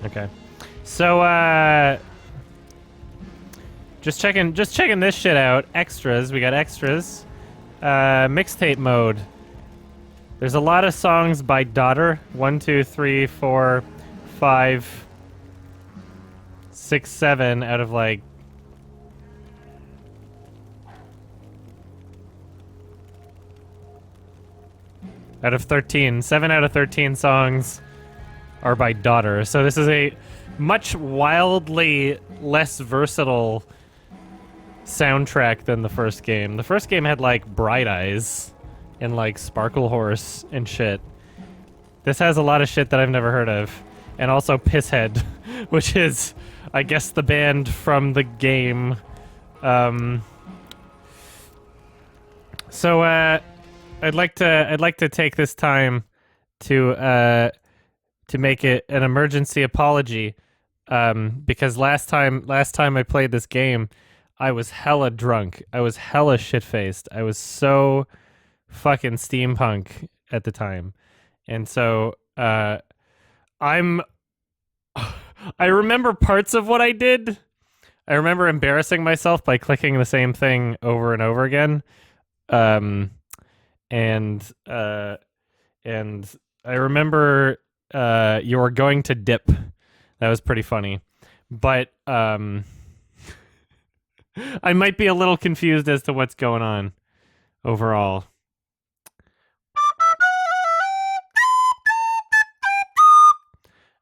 Okay. So, just checking this shit out. Extras. We got extras. Mixtape mode. There's a lot of songs by Daughter. 1, 2, 3, 4, 5, 6, 7 out of like. Out of 13. 7 out of 13 songs are by Daughter. So this is a much wildly less versatile soundtrack than the first game. The first game had like Bright Eyes and like Sparkle Horse and shit. This has a lot of shit that I've never heard of. And also Pisshead, which is, I guess, the band from the game. So I'd like to take this time to make it an emergency apology, because last time I played this game, I was hella drunk. I was hella shit-faced. I was so fucking steampunk at the time. And so I remember parts of what I did. I remember embarrassing myself by clicking the same thing over and over again. And I remember you were going to dip. That was pretty funny. But I might be a little confused as to what's going on overall.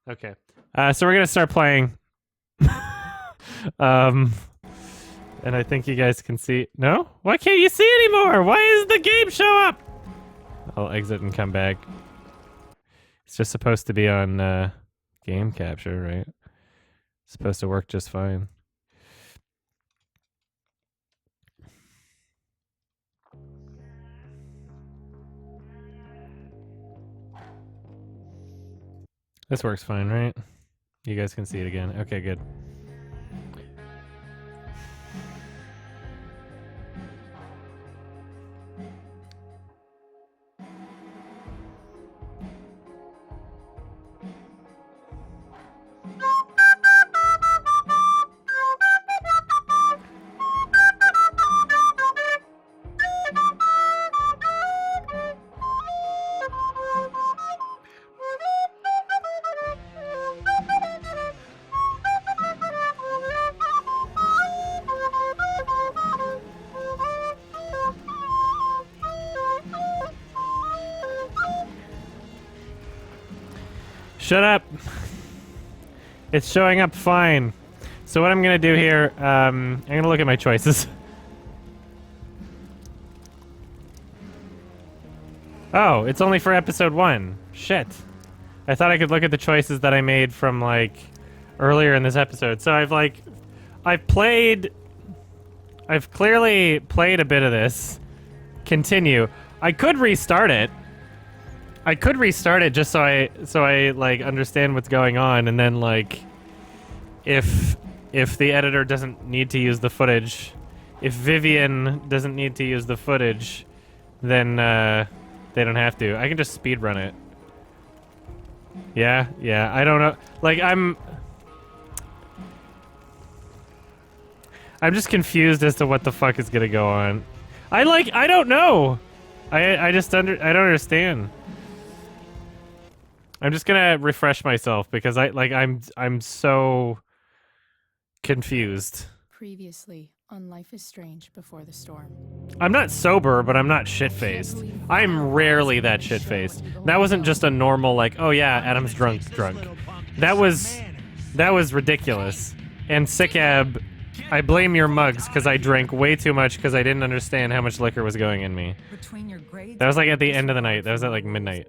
Okay. So we're going to start playing. And I think you guys can see. No? Why can't you see anymore? Why does the game show up? I'll exit and come back. It's just supposed to be on game capture, right? It's supposed to work just fine. This works fine, right? You guys can see it again. Okay, good. Shut up. It's showing up fine. So what I'm going to do here, I'm going to look at my choices. Oh, it's only for episode 1. Shit. I thought I could look at the choices that I made from, like, earlier in this episode. So I've clearly played a bit of this. Continue. I could restart it. Just so I like understand what's going on, and then like if the editor doesn't need to use the footage, if Vivian doesn't need to use the footage, then they don't have to. I can just speedrun it. Yeah, I don't know. Like I'm just confused as to what the fuck is gonna go on. I don't know. I don't understand. I'm just gonna refresh myself because I'm so confused. Previously on Life is Strange Before the Storm. I'm not sober, but I'm not shit-faced. I'm rarely that shit-faced. That wasn't just a normal like, oh yeah, Adam's drunk. That was ridiculous. And Sickab, I blame your mugs because I drank way too much because I didn't understand how much liquor was going in me. That was like at the end of the night. That was at like midnight.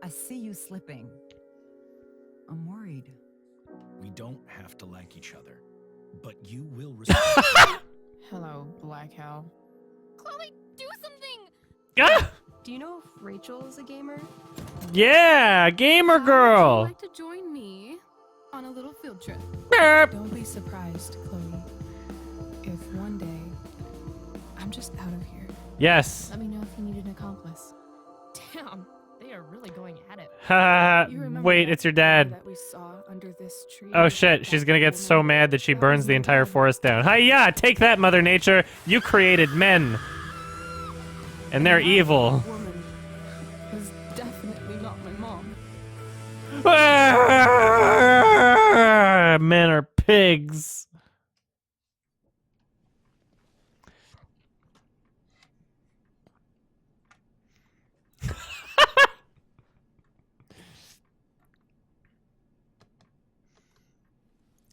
I see you slipping. I'm worried. We don't have to like each other, but you will Hello, Black Cow. Chloe, do something! Ah! Do you know if Rachel is a gamer? Yeah, gamer girl. Would you like to join me on a little field trip? Don't be surprised, Chloe, if one day I'm just out of here. Yes. Let me know if you need an accomplice. Damn, they are really going at it. Ha! You remember Wait, that it's your photo dad. that we saw under under this tree. Oh with shit, that she's gonna get so woman. mad that she That burns was the entire Lorraine. forest down. Hi-ya! Take that, Mother Nature! You created men! And they're evil. That woman was definitely not my mom. Men are pigs.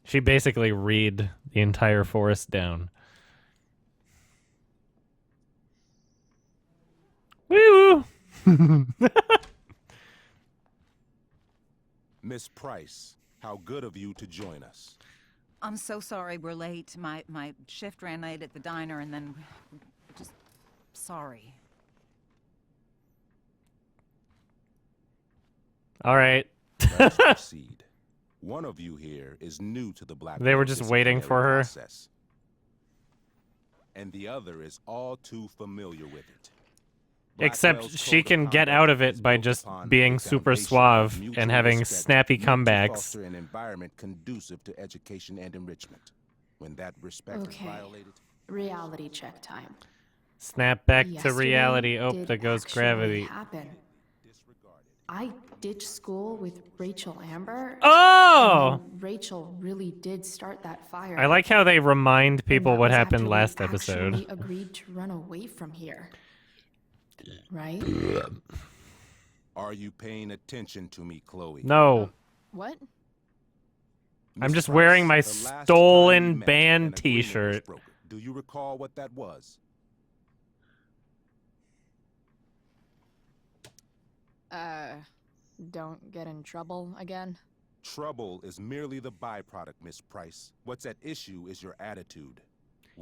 She basically read the entire forest down. Woo! Miss Price, how good of you to join us. I'm so sorry we're late. My shift ran late at the diner, and then just sorry. All right. Let's proceed. One of you here is new to the Black. They were just waiting for her. Process, and the other is all too familiar with it. Except Blackwell's she code of can get conduct out of is it by built just upon being a super foundation of suave mutual and having respect snappy meant to comebacks. foster an environment conducive to education and enrichment. When that respect Okay. is violated, Reality check time. Snap back to Yesterday reality. Oh, did there goes actually gravity. happen. I ditched school with Rachel Amber. Oh! And Rachel really did start that fire. I like how they remind And people that what was happened after we last episode. actually agreed to run away from here. Right? are you paying attention to me, Chloe? No. What? I'm Miss just Price, wearing my the last time stolen we met, band an agreement was t-shirt. broken. Do you recall what that was? Don't get in trouble again. Trouble is merely the byproduct, Miss Price. What's at issue is your attitude.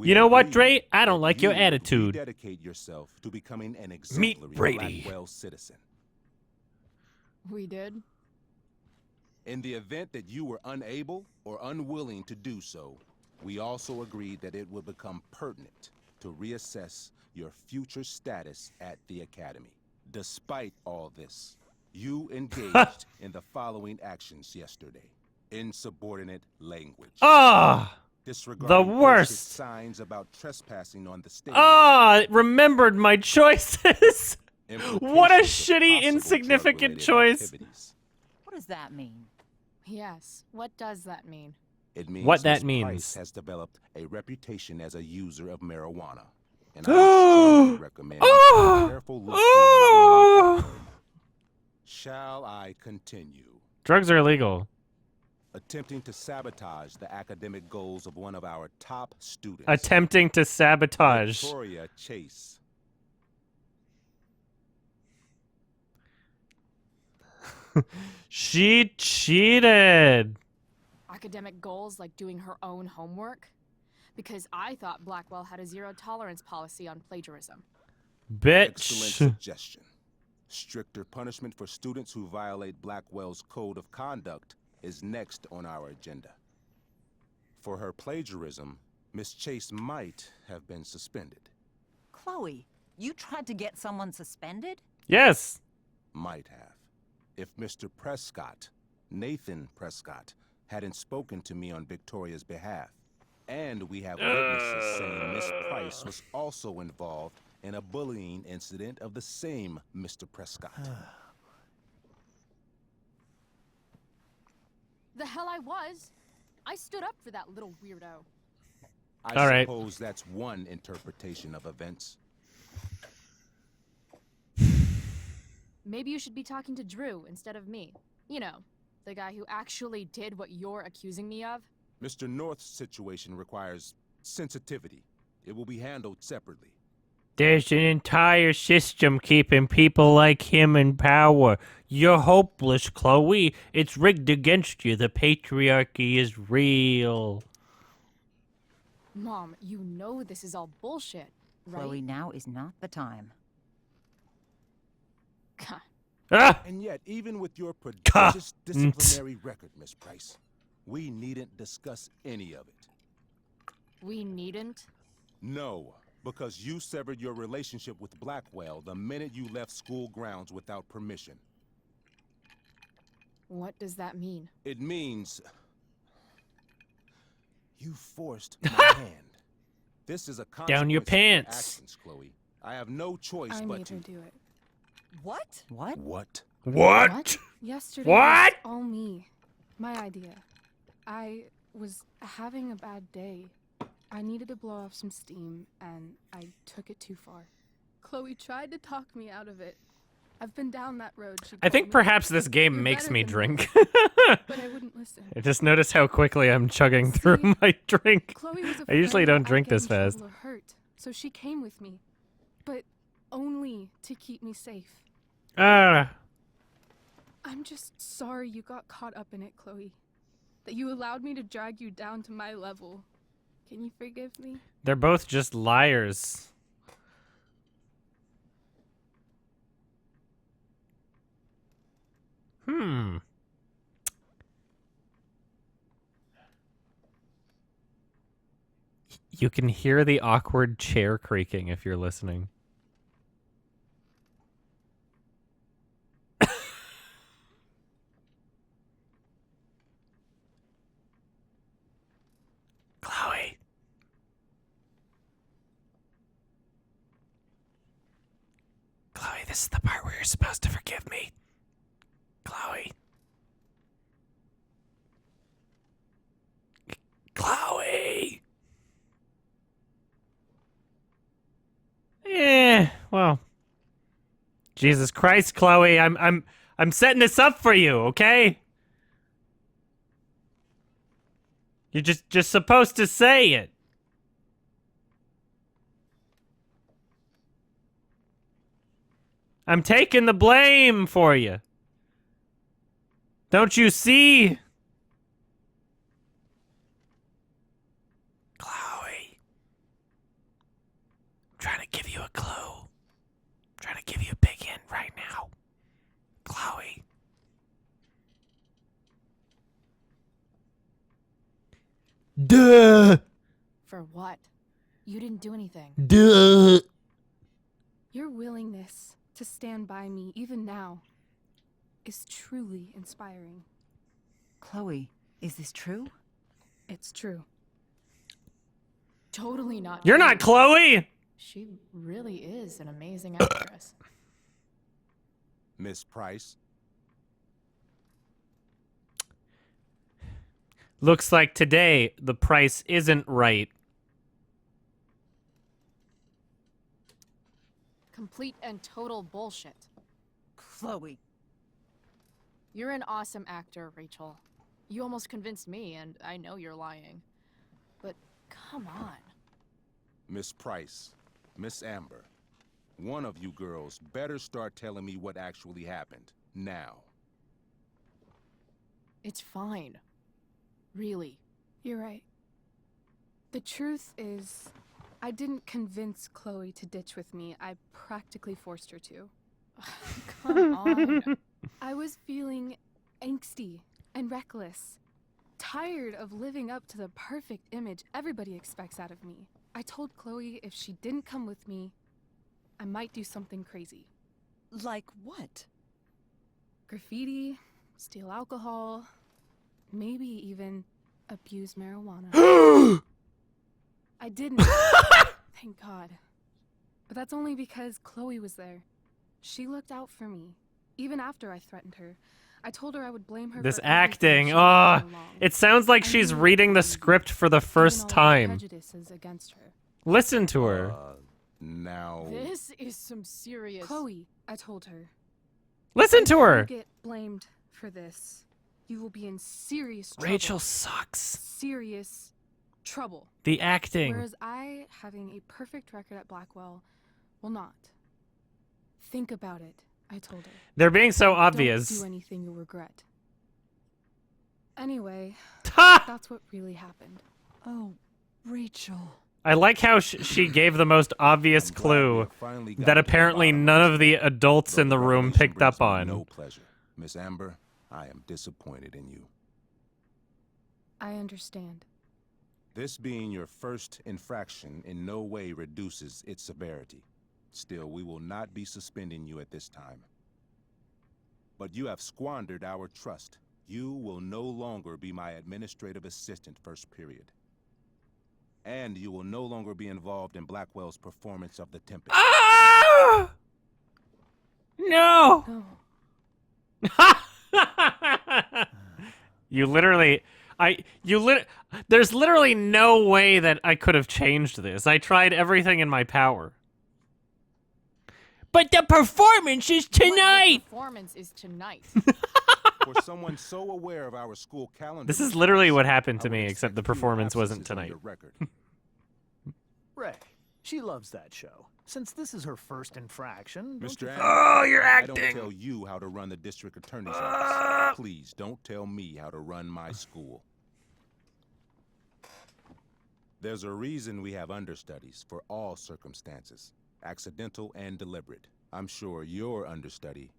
You know what, agreed Dre? I don't that like your you would attitude. Dedicate yourself to becoming an exemplary Brady. Blackwell citizen. We did? In the event that you were unable or unwilling to do so, we also agreed that it would become pertinent to reassess your future status at the Academy. Despite all this, you engaged in the following actions yesterday. Insubordinate language. Ah! Disregarding posted worst. signs about trespassing on the stage. Ah! Remembered my choices! What a Implications of shitty, possible insignificant drug-related choice. activities. What does that mean? Yes. What does that mean? It means What that Ms. means. Price has developed a reputation as a user of marijuana. And I strongly recommend a careful look toward it. Shall I continue? Drugs are illegal. Attempting to sabotage the academic goals of one of our top students. Attempting to sabotage. Victoria Chase. She cheated. Academic goals like doing her own homework? Because I thought Blackwell had a zero-tolerance policy on plagiarism. Excellent Bitch. suggestion. Stricter punishment for students who violate Blackwell's code of conduct is next on our agenda. For her plagiarism, Miss Chase might have been suspended. Chloe, you tried to get someone suspended? Yes. Might have. If Mr. Prescott, Nathan Prescott, hadn't spoken to me on Victoria's behalf. And we have witnesses saying Miss Price was also involved in a bullying incident of the same Mr. Prescott. The hell I was! I stood up for that little weirdo. I All right. suppose that's one interpretation of events. Maybe you should be talking to Drew instead of me. You know, the guy who actually did what you're accusing me of. Mr. North's situation requires sensitivity. It will be handled separately. There's an entire system keeping people like him in power. You're hopeless, Chloe. It's rigged against you. The patriarchy is real. Mom, you know this is all bullshit, right? Chloe, now is not the time. God. Ah! And yet, even with your prodigious disciplinary record, Miss Price, we needn't discuss any of it. We needn't? No, because you severed your relationship with Blackwell the minute you left school grounds without permission. What does that mean? It means you forced my hand. This is a consequence Down your of your pants. actions, Chloe. I have no choice I but made to. her do it. What? What? What? What? Yesterday What? was all me. My idea. I was having a bad day. I needed to blow off some steam, and I took it too far. Chloe tried to talk me out of it. I've been down that road. She I think told me, perhaps this game "You're makes better me than drink. but I wouldn't listen. I just noticed how quickly I'm chugging through See? my drink. Chloe was I usually afraid don't I'd drink get this in trouble fast. or hurt, so she came with me, but only to keep me safe. Ah, I'm just sorry you got caught up in it, Chloe. That you allowed me to drag you down to my level. Can you forgive me? they're both just liars. You can hear the awkward chair creaking if you're listening. Chloe. Chloe, this is the part where you're supposed to forgive me. Chloe. Chloe. Well. Jesus Christ, Chloe, I'm setting this up for you, okay? You're just supposed to say it. I'm taking the blame for you. Don't you see? Chloe. I'm trying to give you a clue. I'm trying to give you a big hint right now. Chloe. Duh! For what? You didn't do anything. Duh! Your willingness to stand by me, even now, is truly inspiring. Chloe, is this true? It's true. Totally not. You're not true. Chloe! She really is an amazing actress. Miss Price? Looks like today the price isn't right. Complete and total bullshit. Chloe. You're an awesome actor, Rachel. You almost convinced me, and I know you're lying. But come on. Miss Price, Miss Amber, one of you girls better start telling me what actually happened. Now. It's fine. Really. You're right. The truth is, I didn't convince Chloe to ditch with me. I practically forced her to. Come on. I was feeling angsty and reckless, tired of living up to the perfect image everybody expects out of me. I told Chloe if she didn't come with me, I might do something crazy. Like what? Graffiti, steal alcohol, maybe even abuse marijuana. I didn't. Thank God. But that's only because Chloe was there. She looked out for me, even after I threatened her. I told her I would blame her This for everything acting, she did oh, all along. it sounds like I she's knew reading the Chloe, script for the even first all the time. prejudices against her. Listen to her. Now. This is some serious... Chloe, I told her. Listen If to you her. get blamed for this, you will be in serious trouble. Rachel sucks. Serious trouble. The acting. Whereas I, having a perfect record at Blackwell, will not. Think about it, I told her. They're being so Don't obvious. do anything you'll regret. Anyway, Ha! that's what really happened. Oh, Rachel. I like how she gave the most obvious I'm glad we clue have finally gotten that to the apparently bottom none this. of the adults Though in the room revelation picked up brings me on. No pleasure. Miss Amber, I am disappointed in you. I understand. This being your first infraction in no way reduces its severity. Still, we will not be suspending you at this time. But you have squandered our trust. You will no longer be my administrative assistant first period. And you will no longer be involved in Blackwell's performance of The Tempest. Ah! No! No. You literally... There's literally no way that I could have changed this. I tried everything in my power. But the performance is What the tonight! performance is tonight. For someone so aware of our school calendar... This is literally what happened I to would me, expect except the fewer performance wasn't absences on tonight. your record. Ray, she loves that show. Since this is her first infraction, don't Mr. you Anderson, Oh, you're I don't acting! tell you how to run the district attorney's office. Please don't tell me how to run my school. There's a reason we have understudies for all circumstances, accidental and deliberate. I'm sure your understudy.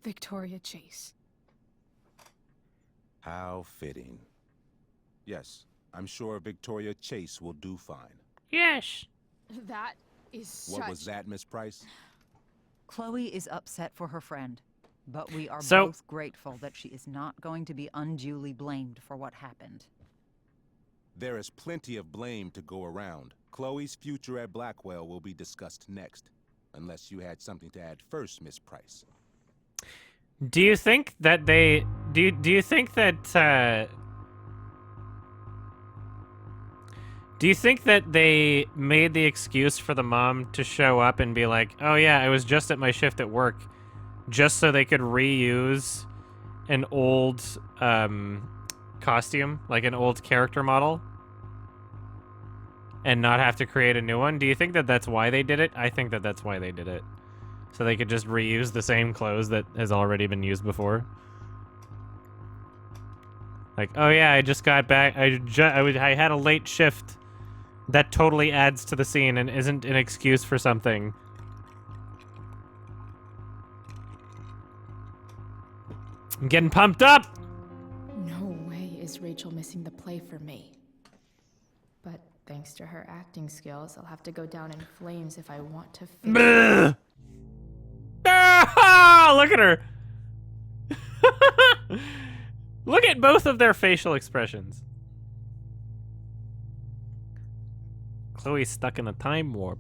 Victoria Chase. How fitting. Yes, I'm sure Victoria Chase will do fine. Yes. That is such... What was that, Miss Price? Chloe is upset for her friend, but we are So- both grateful that she is not going to be unduly blamed for what happened. There is plenty of blame to go around. Chloe's future at Blackwell will be discussed next. Unless you had something to add first, Miss Price. Do you think that they... Do you think that, Do you think that they made the excuse for the mom to show up and be like, oh yeah, I was just at my shift at work, just so they could reuse an old costume, like an old character model, and not have to create a new one? Do you think that that's why they did it? I think that that's why they did it. So they could just reuse the same clothes that has already been used before. Like, oh yeah, I just got back, I had a late shift. That totally adds to the scene and isn't an excuse for something. I'm getting pumped up! No way is Rachel missing the play for me. But thanks to her acting skills, I'll have to go down in flames if I want to fix Bleh. Ah, look at her! Look at both of their facial expressions. Chloe's stuck in a time warp.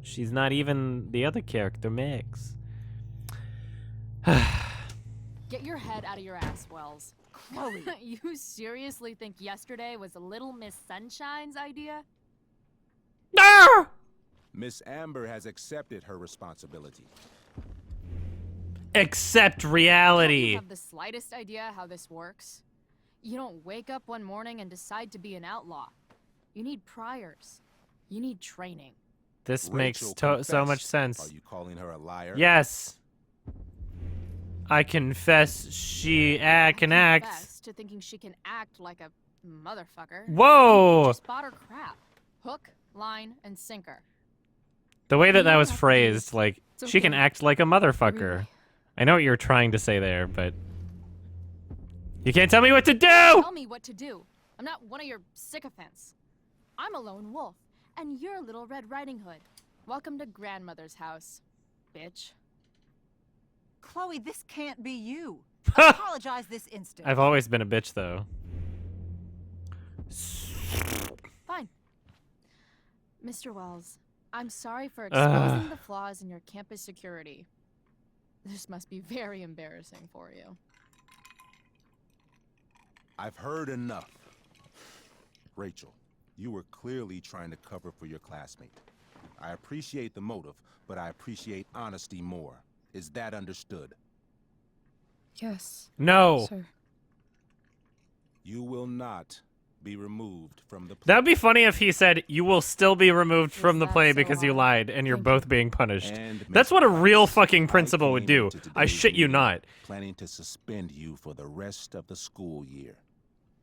She's not even the other character, Max. Get your head out of your ass, Wells. Chloe! You seriously think yesterday was Little Miss Sunshine's idea? Ah! Miss Amber has accepted her responsibility. Accept Don't reality. you have the slightest idea how this works? You don't wake up one morning and decide to be an outlaw. You need priors. You need training. This makes Rachel, so much confess. sense. Are you calling her a liar? Yes. I confess she can act. Confess to thinking she can act like a motherfucker. Whoa! Just bought her crap. Hook, line, and sinker. The way that You that don't was have to do phrased, this. like, It's she can okay. act like a motherfucker. Really. I know what you're trying to say there, but... You can't tell me what to do! Tell me what to do. I'm not one of your sycophants. I'm a lone wolf, and you're Little Red Riding Hood. Welcome to grandmother's house, bitch. Chloe, this can't be you. Apologize this instant. I've always been a bitch, though. Fine. Mr. Wells, I'm sorry for exposing the flaws in your campus security. This must be very embarrassing for you. I've heard enough. Rachel, you were clearly trying to cover for your classmate. I appreciate the motive, but I appreciate honesty more. Is that understood? Yes, No. sir. You will not be removed from the play. That would be funny if he said, you will still be removed from the that play so because you hard? lied and you're Thank both you. being punished. And, That's Miss what a real Price, fucking I principal would came do. into I today's shit you meeting not. Planning to suspend you for the rest of the school year,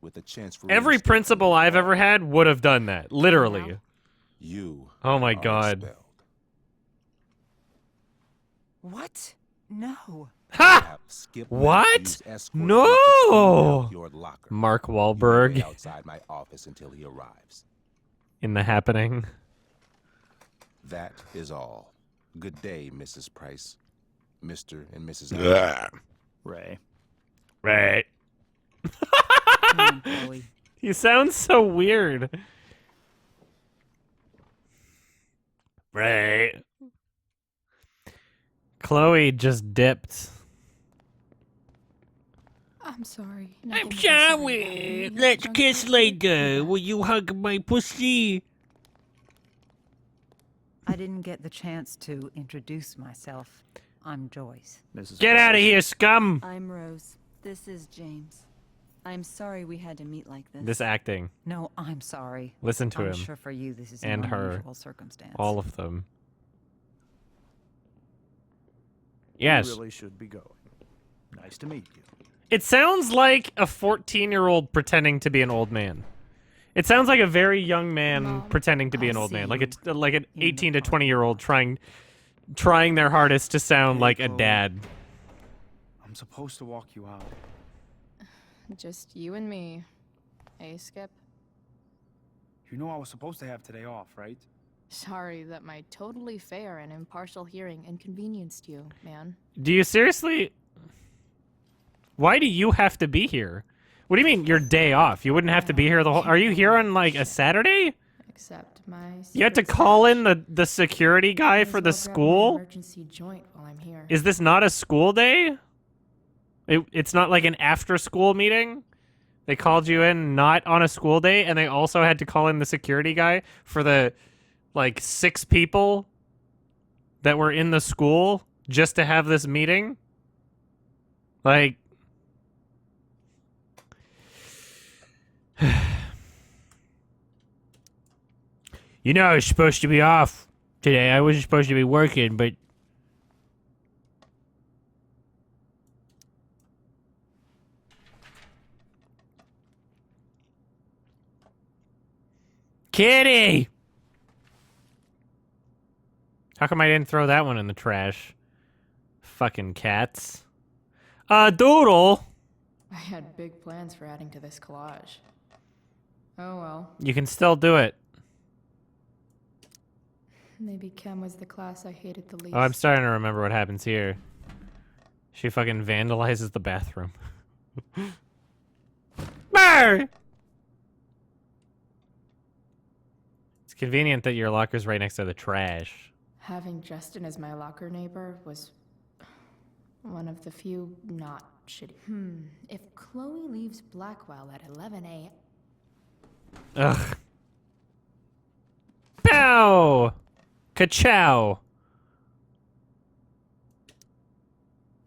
with a chance for Every reinstatement principal I've in ever the had would have done that. Literally. Wow. You. Oh my are god. expelled. What? No. Ha! Have Skip What? Matthews escort you to No! clean out your locker. Mark You will wait Wahlberg outside my office until he arrives. in The Happening. That is all. Good day, Mrs. Price. Mr. and Mrs. Allen. Ray. Right. Come on, Chloe. He sounds so weird. Right. Chloe just dipped. I'm sorry. I'm Nothing to be sorry. about. Let's Drunk kiss people? later. Will you hug my pussy? I didn't get the chance to introduce myself. I'm Joyce. Mrs. Get out of Wells. here, scum! I'm Rose. This is James. I'm sorry we had to meet like this. This acting. No, I'm sorry. Listen to I'm him. sure for you this is And an her. unusual circumstance. All of them. You Yes. really should be going. Nice to meet you. It sounds like a 14-year-old pretending to be an old man. It sounds like a very young man Mom, pretending to be I'll an old see man, you like an in the 18 to park. 20-year-old trying their hardest to sound Hey, like a Chloe. dad. I'm supposed to walk you out. Just you and me. Hey, Skip. You know I was supposed to have today off, right? Sorry that my totally fair and impartial hearing inconvenienced you, man. Do you seriously? Why do you have to be here? What do you mean your day off? You wouldn't have to be here the whole. Are you here on like a Saturday? Except my. You had to secret call stash. in the security guy Might for as the well grab me an school? Emergency joint while I'm here. Is this not a school day? It's not like an after-school meeting? They called you in not on a school day, and they also had to call in the security guy for the, like, 6 people that were in the school just to have this meeting? Like... You know I was supposed to be off today. I wasn't supposed to be working, but... Kitty! How come I didn't throw that one in the trash? Fucking cats. Doodle! I had big plans for adding to this collage. Oh well. You can still do it. Maybe chem was the class I hated the least. Oh, I'm starting to remember what happens here. She fucking vandalizes the bathroom. Brr! It's convenient that your locker's right next to the trash. Having Justin as my locker neighbor was one of the few not shitty. If Chloe leaves Blackwell at 11 a.m. Ugh. Pow! Ka-chow!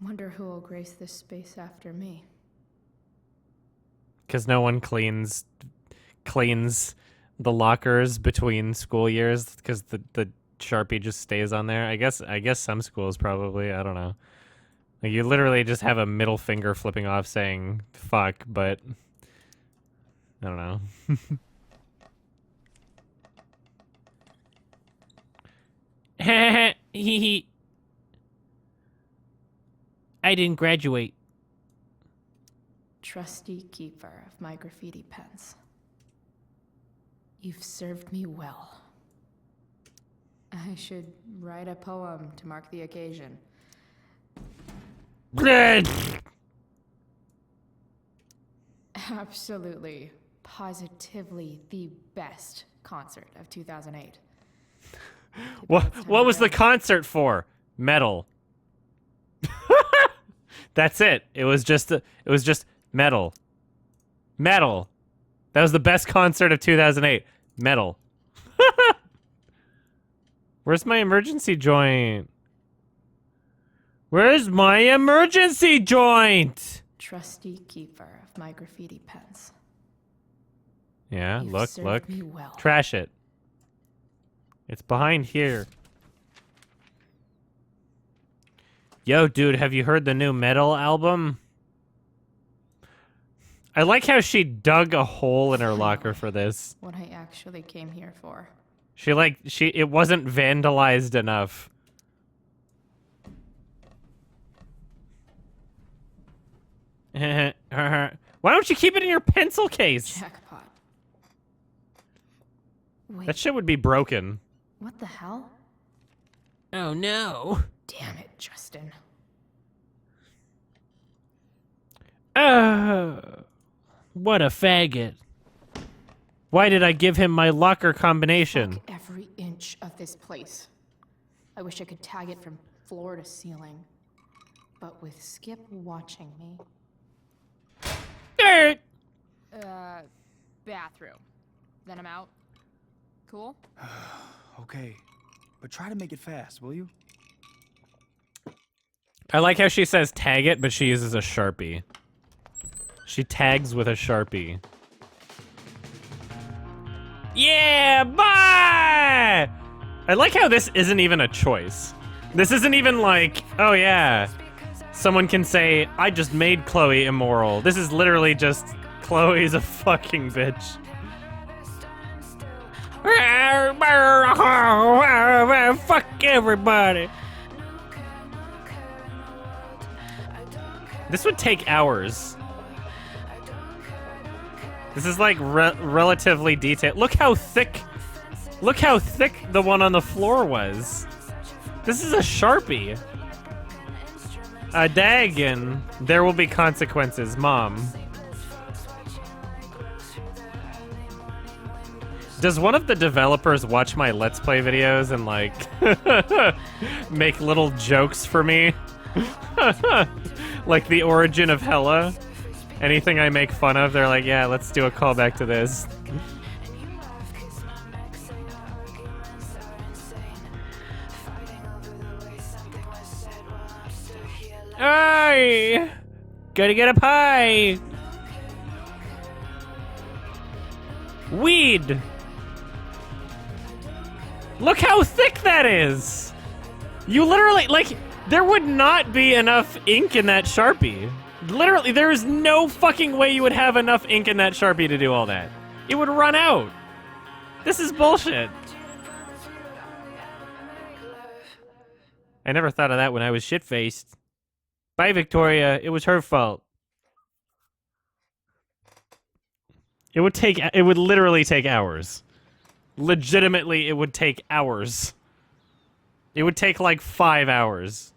Wonder who will grace this space after me. Because no one cleans the lockers between school years because the Sharpie just stays on there. I guess some schools probably, I don't know. Like you literally just have a middle finger flipping off saying fuck, but I don't know. I didn't graduate. Trusty keeper of my graffiti pens. You've served me well. I should write a poem to mark the occasion. Absolutely, positively the best concert of 2008. What was the concert for? Metal. That's it. It was just metal. Metal. That was the best concert of 2008. Metal. Where's my emergency joint? Where's my emergency joint? Trusty keeper of my graffiti pens. Yeah, You've look. served me well. Trash it. It's behind here. Yo, dude, have you heard the new metal album? I like how she dug a hole in her locker for this. What I actually came here for. It wasn't vandalized enough. Why don't you keep it in your pencil case? Jackpot. Wait, That shit would be broken. what the hell? Oh no. Damn it, Justin. What a faggot. Why did I give him my locker combination? Fuck every inch of this place. I wish I could tag it from floor to ceiling. But with Skip watching me. Bathroom. Then I'm out. Cool? Okay, but try to make it fast, will you? I like how she says tag it, but she uses a Sharpie. She tags with a Sharpie. Yeah, bye! I like how this isn't even a choice. This isn't even like, oh yeah, someone can say, I just made Chloe immoral. This is literally just, Chloe's a fucking bitch. Fuck everybody. This would take hours. This is like relatively detailed. Look how thick the one on the floor was. This is a Sharpie. A daggin. There will be consequences, Mom. Does one of the developers watch my Let's Play videos and like make little jokes for me? Like the origin of Hella? Anything I make fun of, they're like, yeah, let's do a callback to this. Hey! Gotta get a pie! Weed! Look how thick that is! You literally, like, there would not be enough ink in that Sharpie. Literally, there is no fucking way you would have enough ink in that Sharpie to do all that. It would run out. This is bullshit. I never thought of that when I was shit-faced. Bye, Victoria. It was her fault. It would literally take hours. Legitimately, it would take hours. It would take like 5 hours.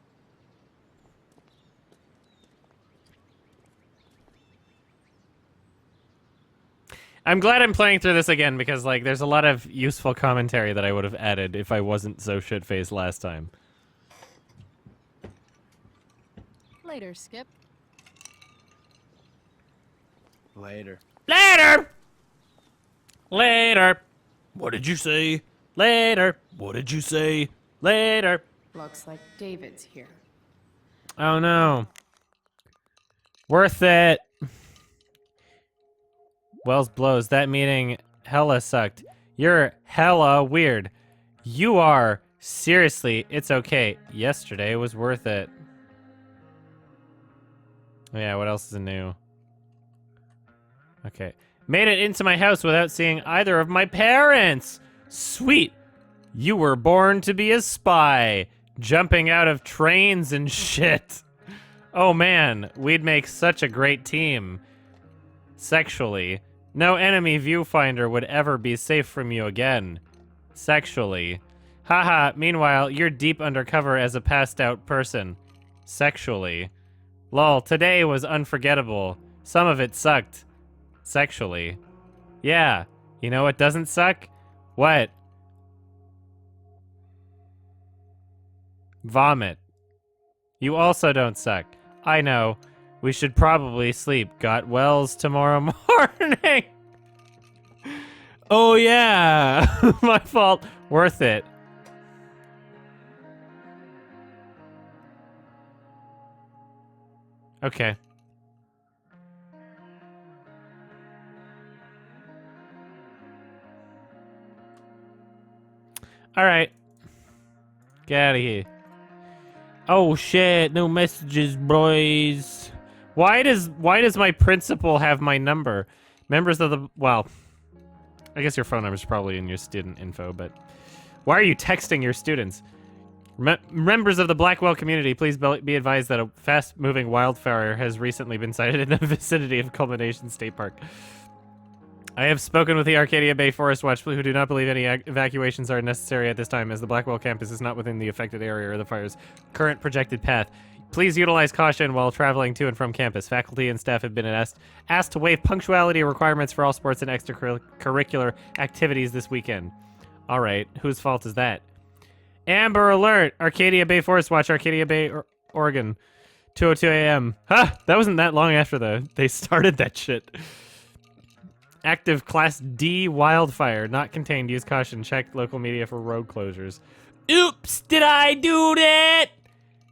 I'm glad I'm playing through this again because like there's a lot of useful commentary that I would have added if I wasn't so shit-faced last time. Later, Skip. Later. Later! Later! What did you say? Later! What did you say? Later! Looks like David's here. Oh no. Worth it. Wells blows. That meeting hella sucked. You're hella weird. You are. Seriously, it's okay. Yesterday was worth it. Oh, yeah, what else is new? Okay. Made it into my house without seeing either of my parents. Sweet. You were born to be a spy. Jumping out of trains and shit. Oh man, we'd make such a great team. Sexually. No enemy viewfinder would ever be safe from you again. Sexually. Haha, meanwhile, you're deep undercover as a passed out person. Sexually. Lol, today was unforgettable. Some of it sucked. Sexually. Yeah, you know what doesn't suck? What? Vomit. You also don't suck. I know. We should probably sleep. Got Wells tomorrow morning. Oh yeah. My fault. Worth it. Okay. All right. Get out of here. Oh shit, no messages, boys. Why does my principal have my number? Members of the, well, I guess your phone number is probably in your student info, but why are you texting your students? Members of the Blackwell community, please be advised that a fast-moving wildfire has recently been sighted in the vicinity of Culmination State Park. I have spoken with the Arcadia Bay Forest Watch, who do not believe any evacuations are necessary at this time, as the Blackwell campus is not within the affected area or the fire's current projected path. Please utilize caution while traveling to and from campus. Faculty and staff have been asked to waive punctuality requirements for all sports and extracurricular activities this weekend. All right, whose fault is that? Amber alert! Arcadia Bay Forest Watch, Arcadia Bay, Oregon. 2:02 a.m. Huh! That wasn't that long after they started that shit. Active Class D wildfire. Not contained. Use caution. Check local media for road closures. Oops! Did I do that?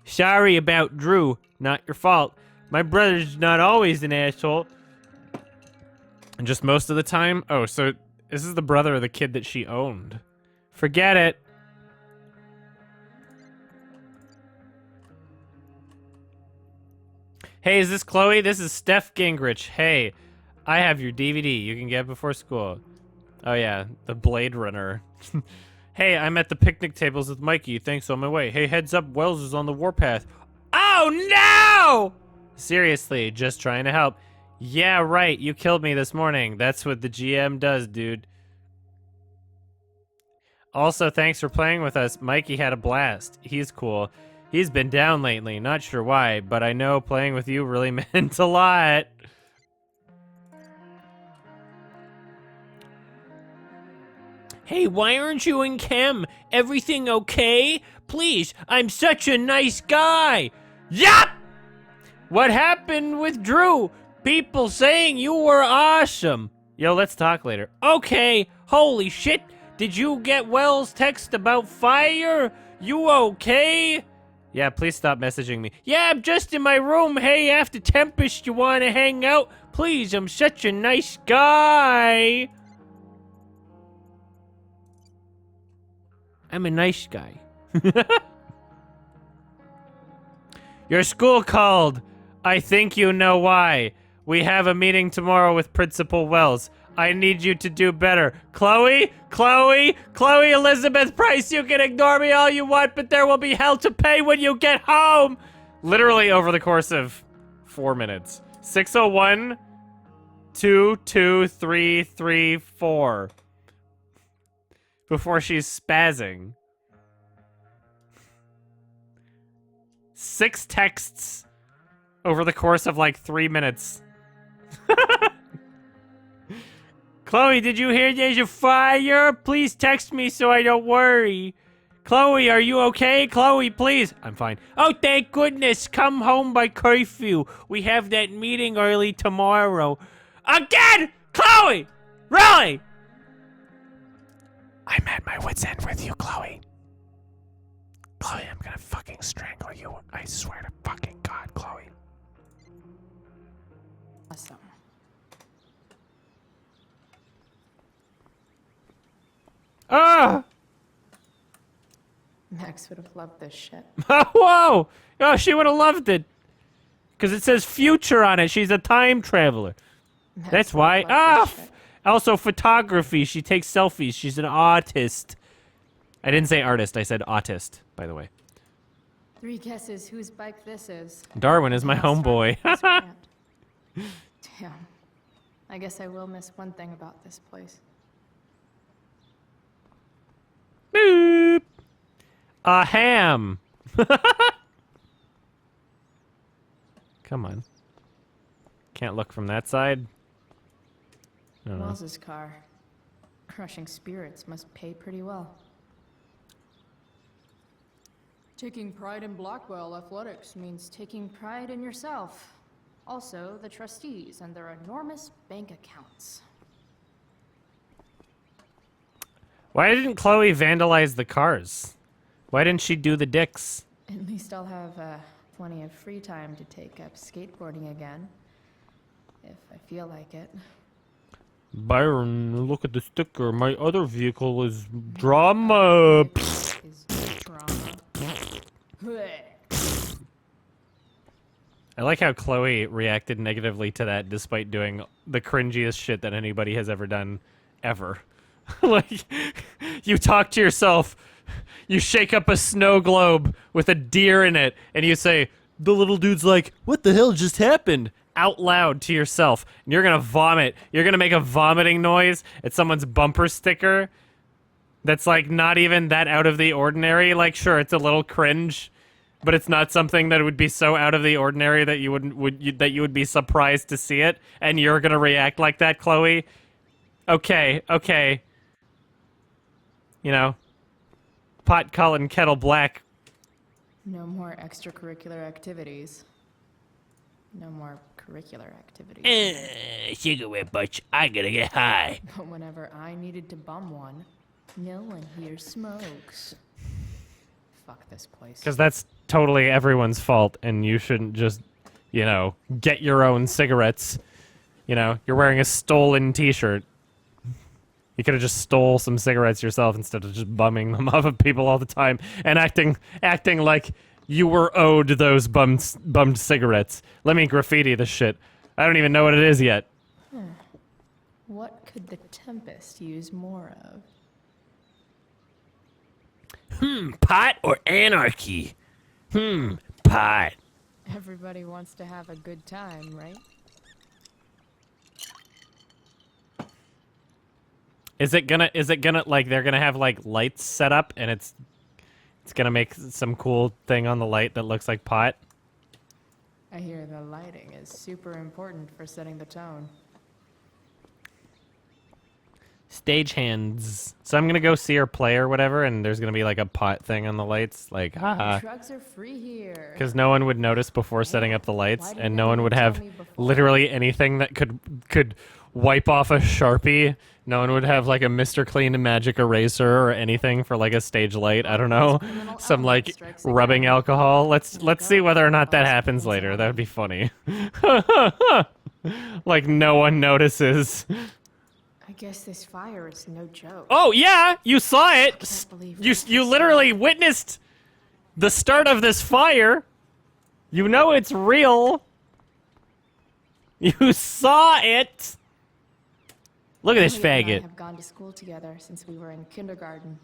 Sorry about Drew. Not your fault. My brother's not always an asshole. And just most of the time? Oh, so this is the brother of the kid that she owned. Forget it. Hey, is this Chloe? This is Steph Gingrich. Hey, I have your DVD. You can get it before school. Oh, yeah, the Blade Runner. Hey, I'm at the picnic tables with Mikey. Thanks, on my way. Hey, heads up, Wells is on the warpath. Oh, no! Seriously, just trying to help. Yeah, right, you killed me this morning. That's what the GM does, dude. Also, thanks for playing with us. Mikey had a blast. He's cool. He's been down lately, not sure why, but I know playing with you really meant a lot. Hey, why aren't you in chem? Everything okay? Please, I'm such a nice guy. Yup! What happened with Drew? People saying you were awesome. Yo, let's talk later. Okay, holy shit. Did you get Wells' text about fire? You okay? Yeah, please stop messaging me. Yeah, I'm just in my room. Hey, after Tempest, you want to hang out? Please, I'm such a nice guy. I'm a nice guy. Your school called. I think you know why. We have a meeting tomorrow with Principal Wells. I need you to do better. Chloe Elizabeth Price, you can ignore me all you want, but there will be hell to pay when you get home. Literally over the course of 4 minutes. 6:01, 2, 2, 3, 3, 4. Before she's spazzing. 6 texts over the course of like 3 minutes. Chloe, did you hear there's a fire? Please text me so I don't worry. Chloe, are you okay? Chloe, please. I'm fine. Oh, thank goodness. Come home by curfew. We have that meeting early tomorrow. Again? Chloe! Really? I'm at my wit's end with you, Chloe. Chloe, I'm gonna fucking strangle you. I swear to fucking God, Chloe. Awesome. Ah! Max would have loved this shit. Whoa! Oh, she would have loved it. Because it says future on it. She's a time traveler. Max That's would why. have loved this shit. Also photography. She takes selfies. She's an artist. I didn't say artist. I said autist, by the way. 3 guesses whose bike this is. Darwin is my homeboy. Damn. I guess I will miss one thing about this place. Boop. A ham. Come on. Can't look from that side. I don't know. Wells's car. Crushing spirits must pay pretty well. Taking pride in Blackwell athletics means taking pride in yourself. Also, the trustees and their enormous bank accounts. Why didn't Chloe vandalize the cars? Why didn't she do the dicks? At least I'll have plenty of free time to take up skateboarding again. If I feel like it. Byron, look at the sticker. My other vehicle is drama. Is drama. I like how Chloe reacted negatively to that despite doing the cringiest shit that anybody has ever done, ever. Like, you talk to yourself, you shake up a snow globe with a deer in it, and you say, the little dude's like, what the hell just happened? Out loud to yourself. And you're gonna vomit. You're gonna make a vomiting noise at someone's bumper sticker that's like not even that out of the ordinary. Like, sure, it's a little cringe, but it's not something that would be so out of the ordinary that you would be surprised to see it, and you're gonna react like that, Chloe. Okay, okay. You know, pot calling kettle black. No more extracurricular activities. No more curricular activities. Cigarette butch, I gotta get high. But whenever I needed to bum one, no one here smokes. Fuck this place. Because that's totally everyone's fault, and you shouldn't just, you know, get your own cigarettes. You know, you're wearing a stolen t-shirt. You could have just stole some cigarettes yourself instead of just bumming them off of people all the time and acting like you were owed those bummed cigarettes. Let me graffiti this shit. I don't even know what it is yet. What could the Tempest use more of? Pot or anarchy? Pot. Everybody wants to have a good time, right? Is it gonna like they're gonna have like lights set up and it's gonna make some cool thing on the light that looks like pot? I hear the lighting is super important for setting the tone. Stagehands. So I'm gonna go see her play or whatever, and there's gonna be like a pot thing on the lights, like haha. Drugs are free here. Because no one would notice before setting up the lights, Why didn't and no one would anyone have tell me before? literally anything that could wipe off a Sharpie. No one would have like a Mr. Clean magic eraser or anything for like a stage light. I don't know, some like rubbing alcohol. Let's see whether or not that happens later. That would be funny. Like no one notices. I guess this fire is no joke. Oh yeah, you saw it. Can't believe You this you is literally witnessed the start of this fire. You know it's real. You saw it. Look at this Elliot and I faggot. have gone to school together since we were in kindergarten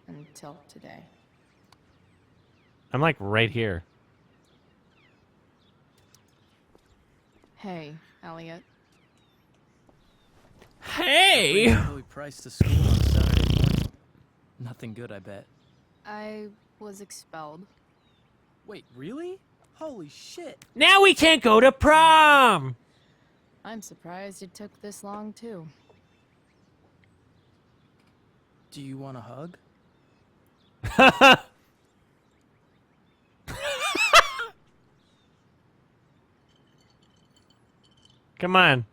until today. I'm like right here. Hey, Elliot. Hey. Chloe Price to school on Saturday morning. Nothing good, I bet. I was expelled. Wait, really? Holy shit. Now we can't go to prom. I'm surprised it took this long, too. Do you want a hug? Come on.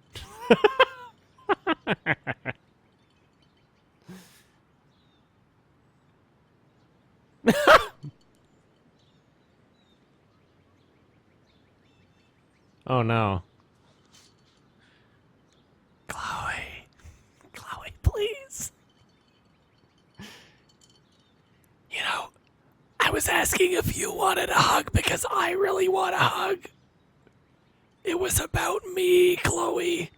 Oh no. Chloe, please. You know, I was asking if you wanted a hug because I really want a hug. It was about me, Chloe.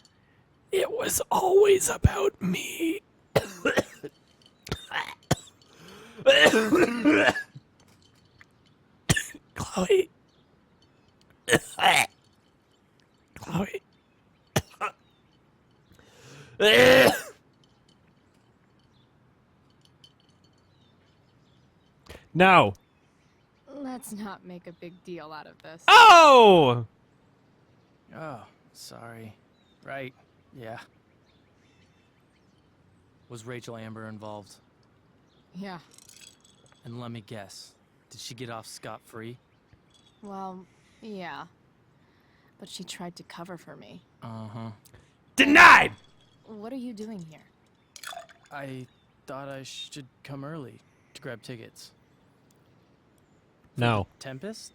It was always about me. Chloe. Chloe. No. Let's not make a big deal out of this. Oh! Oh, sorry. Right, yeah. Was Rachel Amber involved? Yeah, And let me guess, did she get off scot-free? well, yeah. But she tried to cover for me. Uh-huh. Denied! What are you doing here? I thought I should come early to grab tickets. No. Tempest?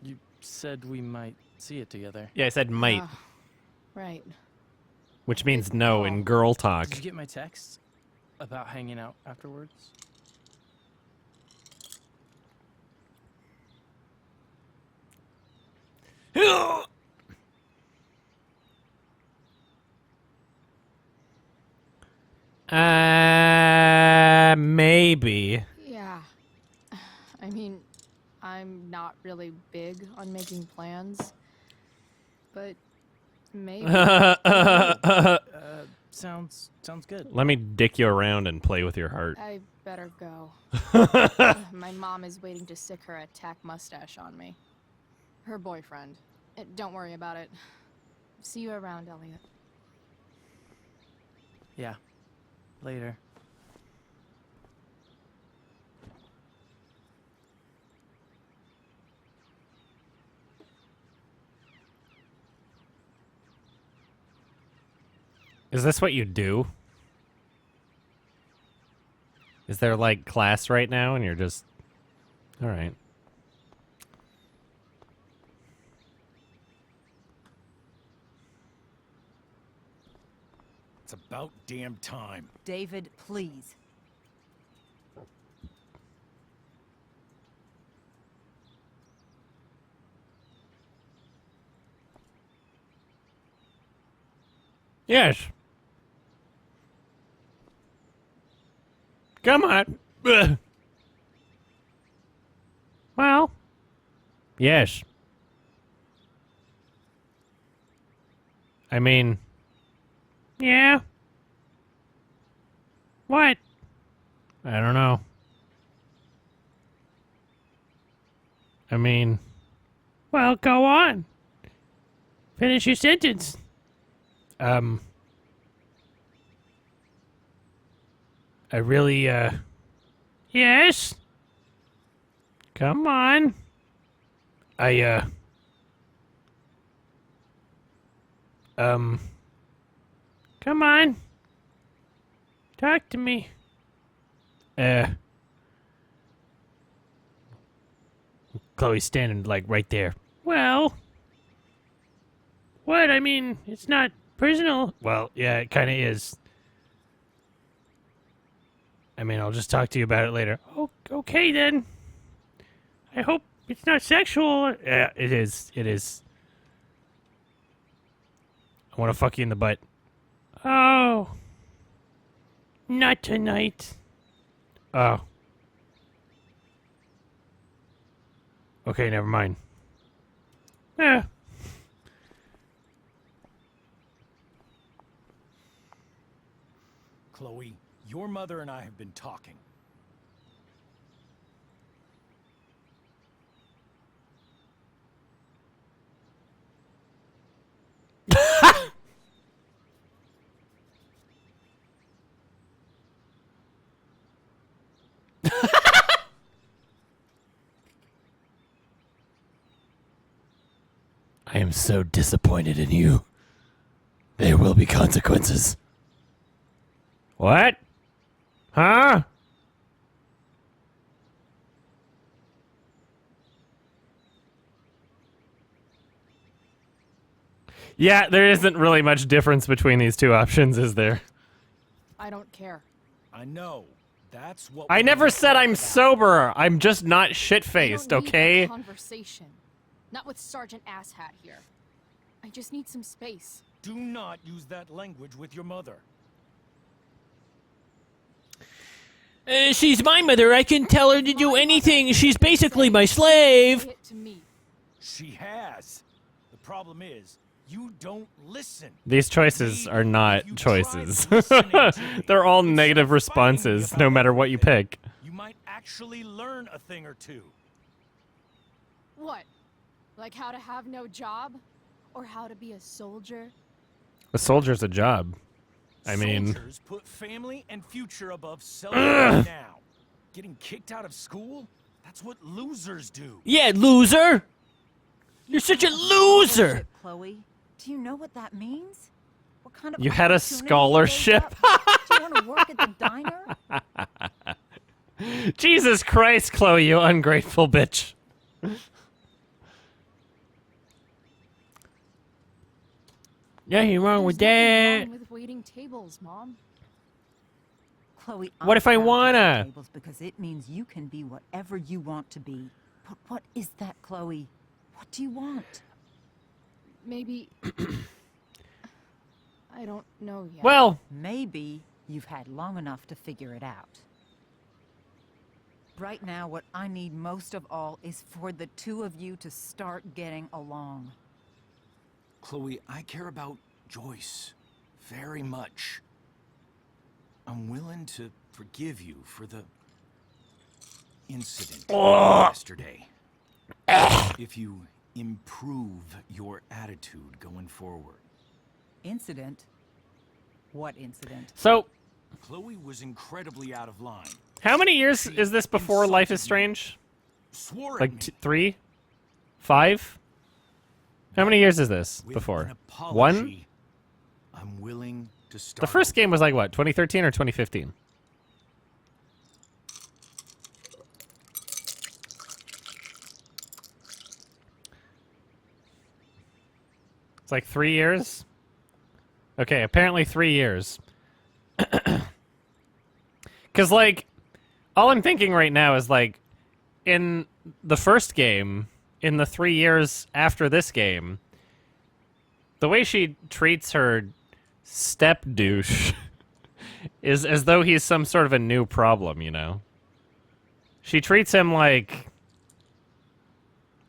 You said we might see it together. Yeah, I said might, Ah, right. which means no in girl talk. Did you get my text about hanging out afterwards? Maybe. Yeah. I mean, I'm not really big on making plans, but maybe. Sounds good. Let me dick you around and play with your heart. I better go. My mom is waiting to stick her attack mustache on me. Her boyfriend. Don't worry about it. See you around, Elliot. Yeah. Later. Is this what you do? Is there like class right now and you're just... Alright. It's about damn time. David, please. Yes. Come on. Ugh. Well. Yes. I mean... Yeah. What? I don't know. I mean... Well, go on. Finish your sentence. I really, Yes? Come on. Come on. Talk to me. Chloe's standing, like, right there. Well... What? I mean, it's not personal. Well, yeah, it kind of is. I mean, I'll just talk to you about it later. Oh, okay, then. I hope it's not sexual. Yeah, it is. It is. I want to fuck you in the butt. Oh. Not tonight. Oh. Okay, never mind. Yeah. Chloe, your mother and I have been talking. I am so disappointed in you. There will be consequences. What? Huh? Yeah, there isn't really much difference between these two options, is there? I don't care. I know. That's what I we never need to said talk I'm about. sober. I'm just not I shit-faced, don't need okay? that conversation. Not with Sergeant Asshat here. I just need some space. Do not use that language with your mother. She's my mother. I can tell her to do anything. She's basically my slave. Say it to me. She has. The problem is, you don't listen. These choices are not If you choices. tried listening to me, They're all instead of negative fighting me responses, about no matter what you everything, pick. You might actually learn a thing or two. What? Like how to have no job? Or how to be a soldier? A soldier's a job. I mean... Soldiers put family and future above self right now. Getting kicked out of school? That's what losers do. Yeah, loser. You're such a loser. Chloe, do you know what that means? What kind of You had a opportunity you gave scholarship? up? Do you want to work at the diner? Jesus Christ, Chloe, you ungrateful bitch. Nothing wrong with There's that. nothing wrong with waiting tables, Mom. Chloe, What if I I'm proud to have wanna? tables because it means you can be whatever you want to be. But what is that, Chloe? What do you want? Maybe... I don't know yet. Well, Maybe you've had long enough to figure it out. Right now, what I need most of all is for the two of you to start getting along. Chloe, I care about Joyce very much. I'm willing to forgive you for the incident Oh. yesterday. If you improve your attitude going forward. Incident? What incident? So, Chloe was incredibly out of line. how many years is this before Life is Strange? Swore at Like me. 3? 5? How many years is this With before? an 1? apology, I'm willing to start. The first game was like what, 2013 or 2015? It's like 3 years? Okay, apparently 3 years. Because, like, all I'm thinking right now is, like, in the first game, in the 3 years after this game, the way she treats her step douche is as though he's some sort of a new problem, you know? She treats him like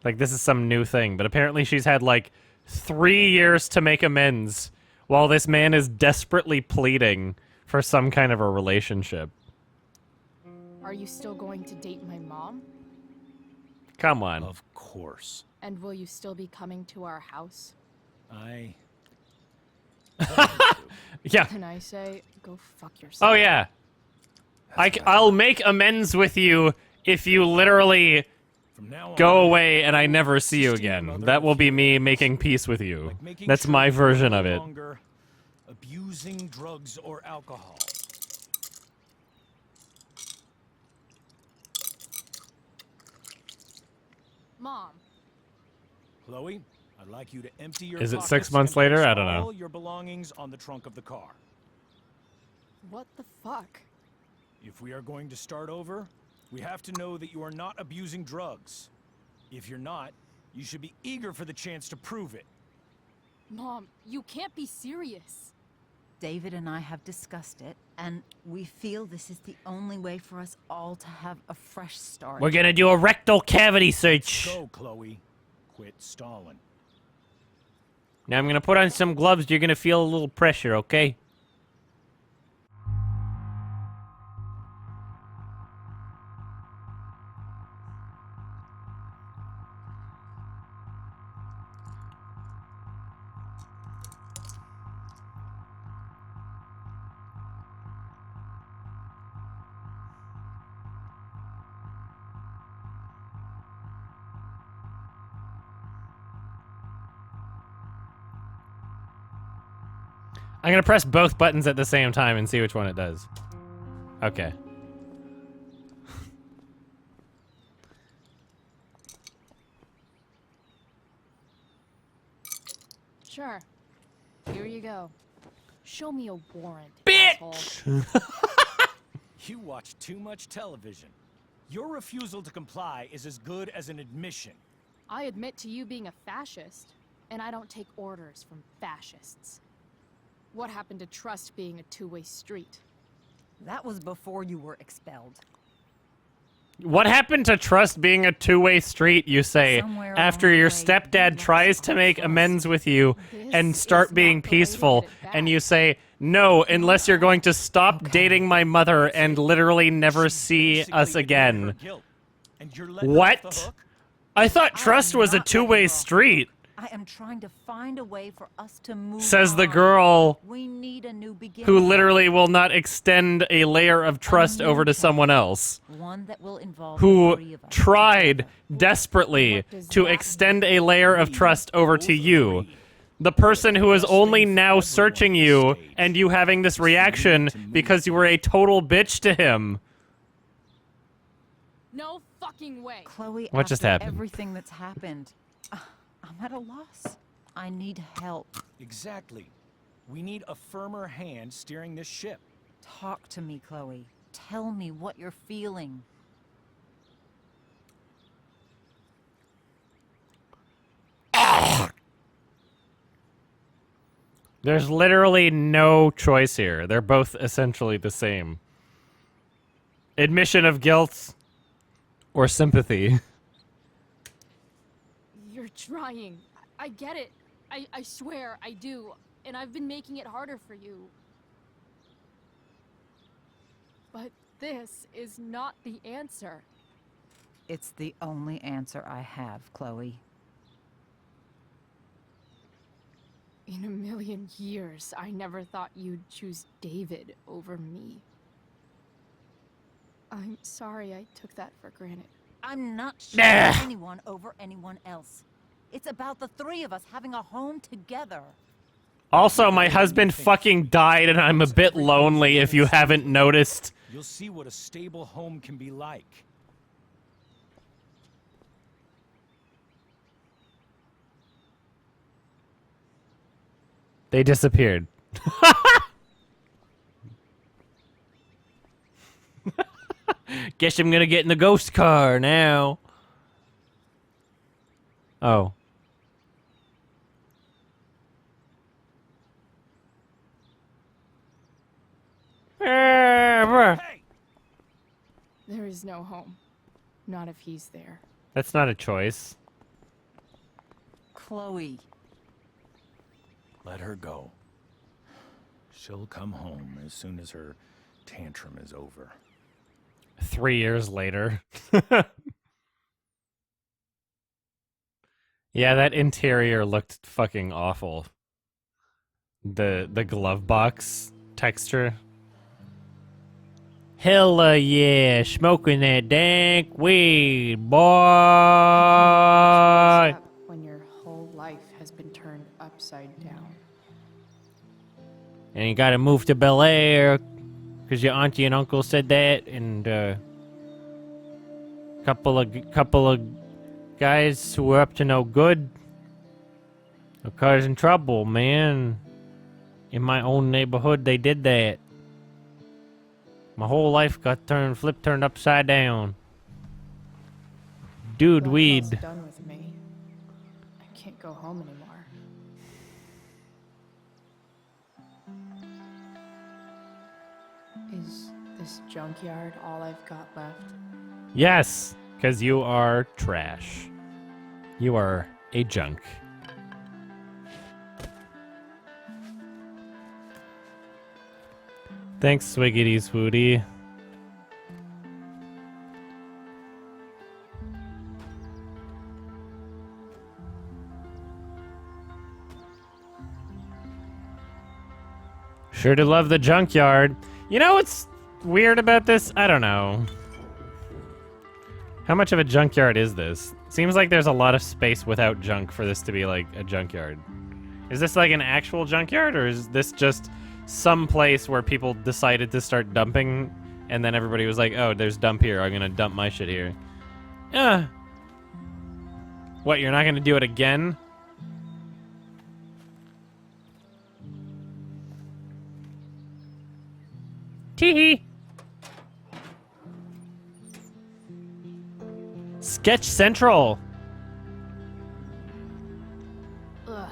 this is some new thing, but apparently she's had, like, 3 years to make amends while this man is desperately pleading for some kind of a relationship. Are you still going to date my mom? Come on. Of course. And will you still be coming to our house? Yeah. Can I say, go fuck yourself? Oh, yeah. I'll make amends with you if you literally go away and I never see you again. That will be me making peace with you. That's my version of it. Abusing drugs or alcohol. Mom. Chloe, I'd like you to empty your Is it pockets 6 months and later? place I don't know. all your belongings on the trunk of the car. What the fuck? If we are going to start over, we have to know that you are not abusing drugs. If you're not, you should be eager for the chance to prove it. Mom, you can't be serious. David and I have discussed it, and we feel this is the only way for us all to have a fresh start. We're gonna do a rectal cavity search. Go, Chloe. Quit stalling. Now I'm gonna put on some gloves. You're gonna feel a little pressure, okay? I'm gonna press both buttons at the same time and see which one it does. Okay. Sure. Here you go. Show me a warrant, Bitch! asshole. You watch too much television. Your refusal to comply is as good as an admission. I admit to you being a fascist, and I don't take orders from fascists. What happened to trust being a two-way street? That was before you were expelled. What happened to trust being a two-way street, you say, Somewhere after along the your way, stepdad you tries lost to all make trust. amends with you and This start is being not the way to peaceful, get it back. and you say, no, unless you're going to stop dating my mother and literally never see us again. What? I thought trust was a two-way street, I am trying to find a way for us to move says the on. girl We need a new beginning. who literally will not extend a layer of trust over to someone else. One that will involve the Who three of us tried together. desperately to extend a layer of trust over to you. The person who is only now searching you and you having this reaction because you were a total bitch to him. No fucking way. Chloe, What just after happened? everything that's happened, I'm at a loss. I need help. Exactly. We need a firmer hand steering this ship. Talk to me, Chloe. Tell me what you're feeling. There's literally no choice here. They're both essentially the same. Admission of guilt or sympathy. You're trying. I get it. I swear, I do. And I've been making it harder for you. But this is not the answer. It's the only answer I have, Chloe. In a million years, I never thought you'd choose David over me. I'm sorry I took that for granted. I'm not choosing anyone over anyone else. It's about the three of us having a home together. Also, my husband fucking died and I'm a bit lonely if you haven't noticed. You'll see what a stable home can be like. They disappeared. Guess I'm gonna get in the ghost car now. Oh. There is no home. Not if he's there. That's not a choice. Chloe. Let her go. She'll come home as soon as her tantrum is over. 3 years later. Yeah, that interior looked fucking awful. The glove box texture. Hella yeah, smoking that dank weed, boy. When your whole life has been turned upside down. And you gotta move to Bel Air because your auntie and uncle said that, and couple of guys who were up to no good are causing trouble, man. In my own neighborhood, they did that. My whole life got turned upside down. Dude, Blackwell's weed. done with me. I can't go home anymore. Is this junkyard all I've got left? Yes, because you are trash. You are a junk. Thanks, Swiggity Swooty. Sure to love the junkyard. You know what's weird about this? I don't know. How much of a junkyard is this? Seems like there's a lot of space without junk for this to be like a junkyard. Is this like an actual junkyard, or is this just some place where people decided to start dumping and then everybody was like, oh, there's dump here, I'm gonna dump my shit here? What, you're not gonna do it again? Tee-hee. Sketch Central. Ugh.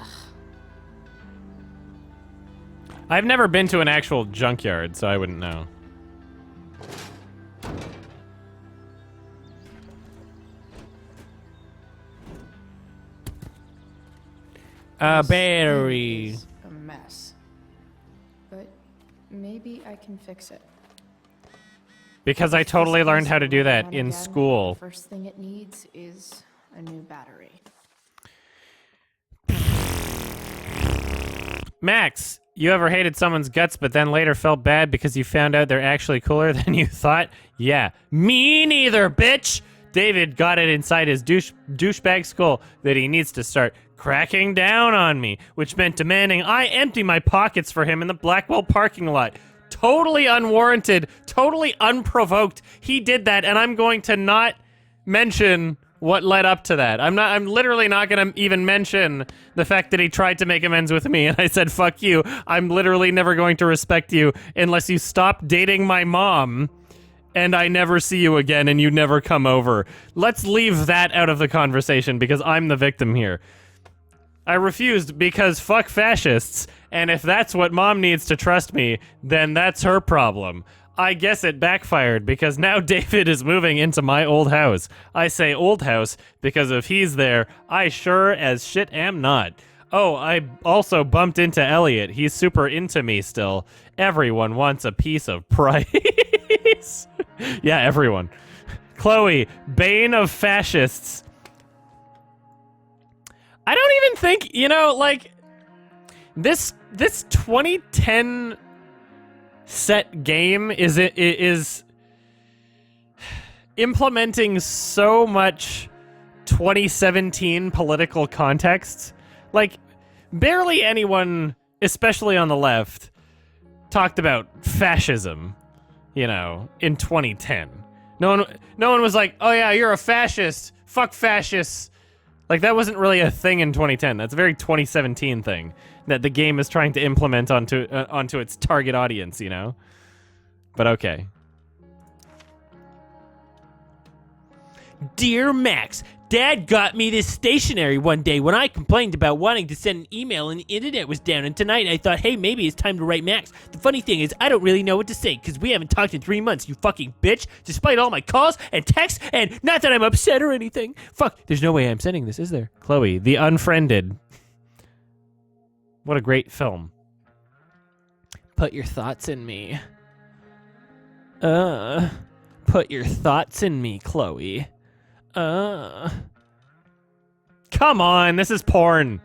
I've never been to an actual junkyard, so I wouldn't know. Battery. This is a mess. But maybe I can fix it. Because I totally learned how to do that And in again, school. The first thing it needs is a new battery. Max, you ever hated someone's guts but then later felt bad because you found out they're actually cooler than you thought? Yeah, me neither, bitch! David got it inside his douchebag skull that he needs to start cracking down on me, which meant demanding I empty my pockets for him in the Blackwell parking lot. Totally unwarranted, totally unprovoked. He did that, and I'm going to not mention what led up to that. I'm literally not gonna even mention the fact that he tried to make amends with me, and I said, fuck you. I'm literally never going to respect you unless you stop dating my mom, and I never see you again, and you never come over. Let's leave that out of the conversation, because I'm the victim here. I refused because fuck fascists, and if that's what mom needs to trust me, then that's her problem. I guess it backfired because now David is moving into my old house. I say old house because if he's there, I sure as shit am not. Oh, I also bumped into Elliot. He's super into me still. Everyone wants a piece of price. Yeah, everyone. Chloe, bane of fascists. I don't even think, you know, like, this 2010 set game is implementing so much 2017 political context. Like, barely anyone, especially on the left, talked about fascism, you know, in 2010. No one was like, oh yeah, you're a fascist. Fuck fascists. Like, that wasn't really a thing in 2010. That's a very 2017 thing that the game is trying to implement onto its target audience, you know? But okay. Dear Max, Dad got me this stationery one day when I complained about wanting to send an email and the internet was down, and tonight I thought, hey, maybe it's time to write Max. The funny thing is, I don't really know what to say, because we haven't talked in 3 months, you fucking bitch, despite all my calls and texts, and not that I'm upset or anything. Fuck, there's no way I'm sending this, is there? Chloe, The Unfriended. What a great film. Put your thoughts in me. Put your thoughts in me, Chloe. Come on, this is porn.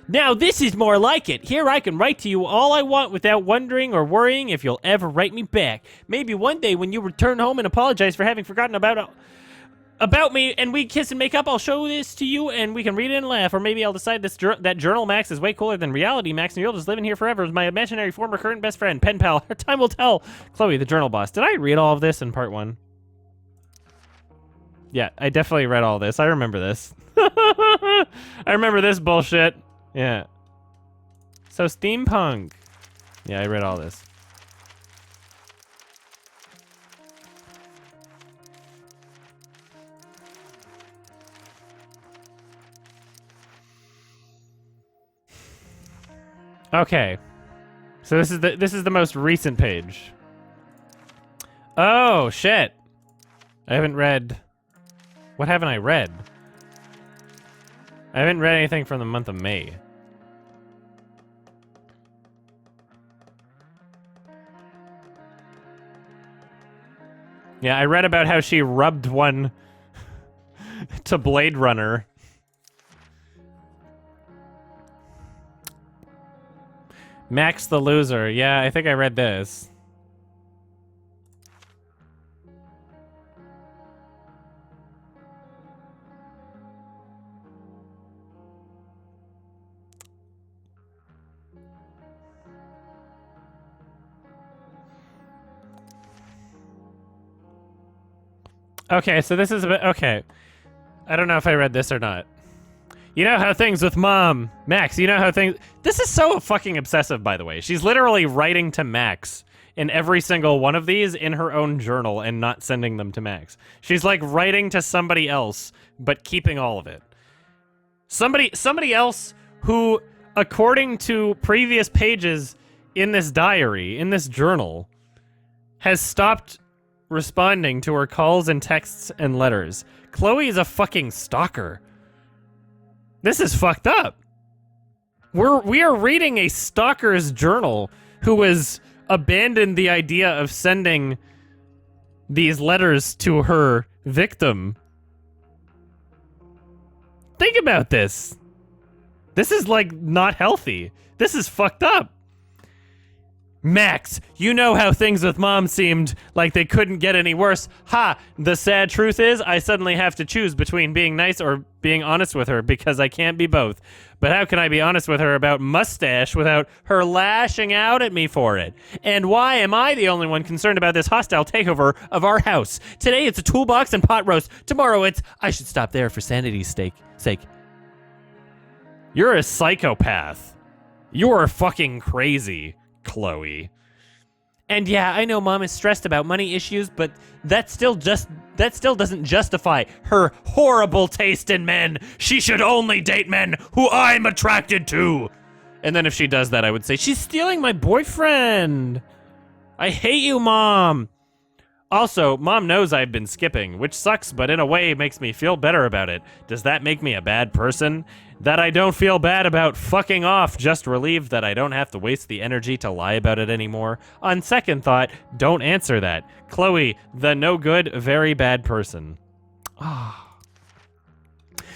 Now this is more like it. Here I can write to you all I want without wondering or worrying if you'll ever write me back. Maybe one day when you return home and apologize for having forgotten about me and we kiss and make up, I'll show this to you and we can read it and laugh. Or maybe I'll decide that journal Max is way cooler than reality Max and you'll just live in here forever as my imaginary former current best friend, pen pal. Time will tell. Chloe, the journal boss. Did I read all of this in part 1? Yeah, I definitely read all this. I remember this. I remember this bullshit. Yeah. So steampunk. Yeah, I read all this. Okay. So this is the most recent page. Oh, shit. I haven't read... What haven't I read? I haven't read anything from the month of May. Yeah, I read about how she rubbed one to Blade Runner. Max the Loser. Yeah, I think I read this. Okay, so this is a bit... Okay. I don't know if I read this or not. You know how things with Mom. Max, you know how things... This is so fucking obsessive, by the way. She's literally writing to Max in every single one of these in her own journal and not sending them to Max. She's like writing to somebody else, but keeping all of it. Somebody else who, according to previous pages in this diary, in this journal, has stopped responding to her calls and texts and letters. Chloe is a fucking stalker. This is fucked up. We are reading a stalker's journal who has abandoned the idea of sending these letters to her victim. Think about this. This is like not healthy. This is fucked up. Max, you know how things with Mom seemed like they couldn't get any worse. Ha! The sad truth is, I suddenly have to choose between being nice or being honest with her because I can't be both. But how can I be honest with her about mustache without her lashing out at me for it? And why am I the only one concerned about this hostile takeover of our house? Today it's a toolbox and pot roast. Tomorrow it's, I should stop there for sanity's sake. You're a psychopath. You're fucking crazy, Chloe. And yeah, I know Mom is stressed about money issues, but that still doesn't justify her horrible taste in men. She should only date men who I'm attracted to. And then if she does that, I would say, she's stealing my boyfriend. I hate you, Mom. Also, Mom knows I've been skipping, which sucks, but in a way makes me feel better about it. Does that make me a bad person? That I don't feel bad about fucking off, just relieved that I don't have to waste the energy to lie about it anymore. On second thought, don't answer that. Chloe, the no good, very bad person.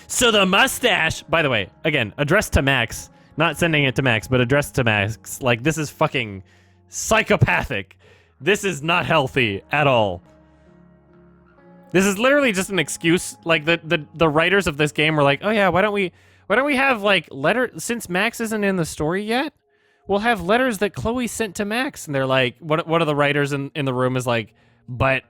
So the mustache, by the way, again, addressed to Max, not sending it to Max, but addressed to Max. Like, this is fucking psychopathic. This is not healthy at all. This is literally just an excuse. Like, the writers of this game were like, oh yeah, why don't we have, like, since Max isn't in the story yet, we'll have letters that Chloe sent to Max. And they're like, one of the writers in the room is like, but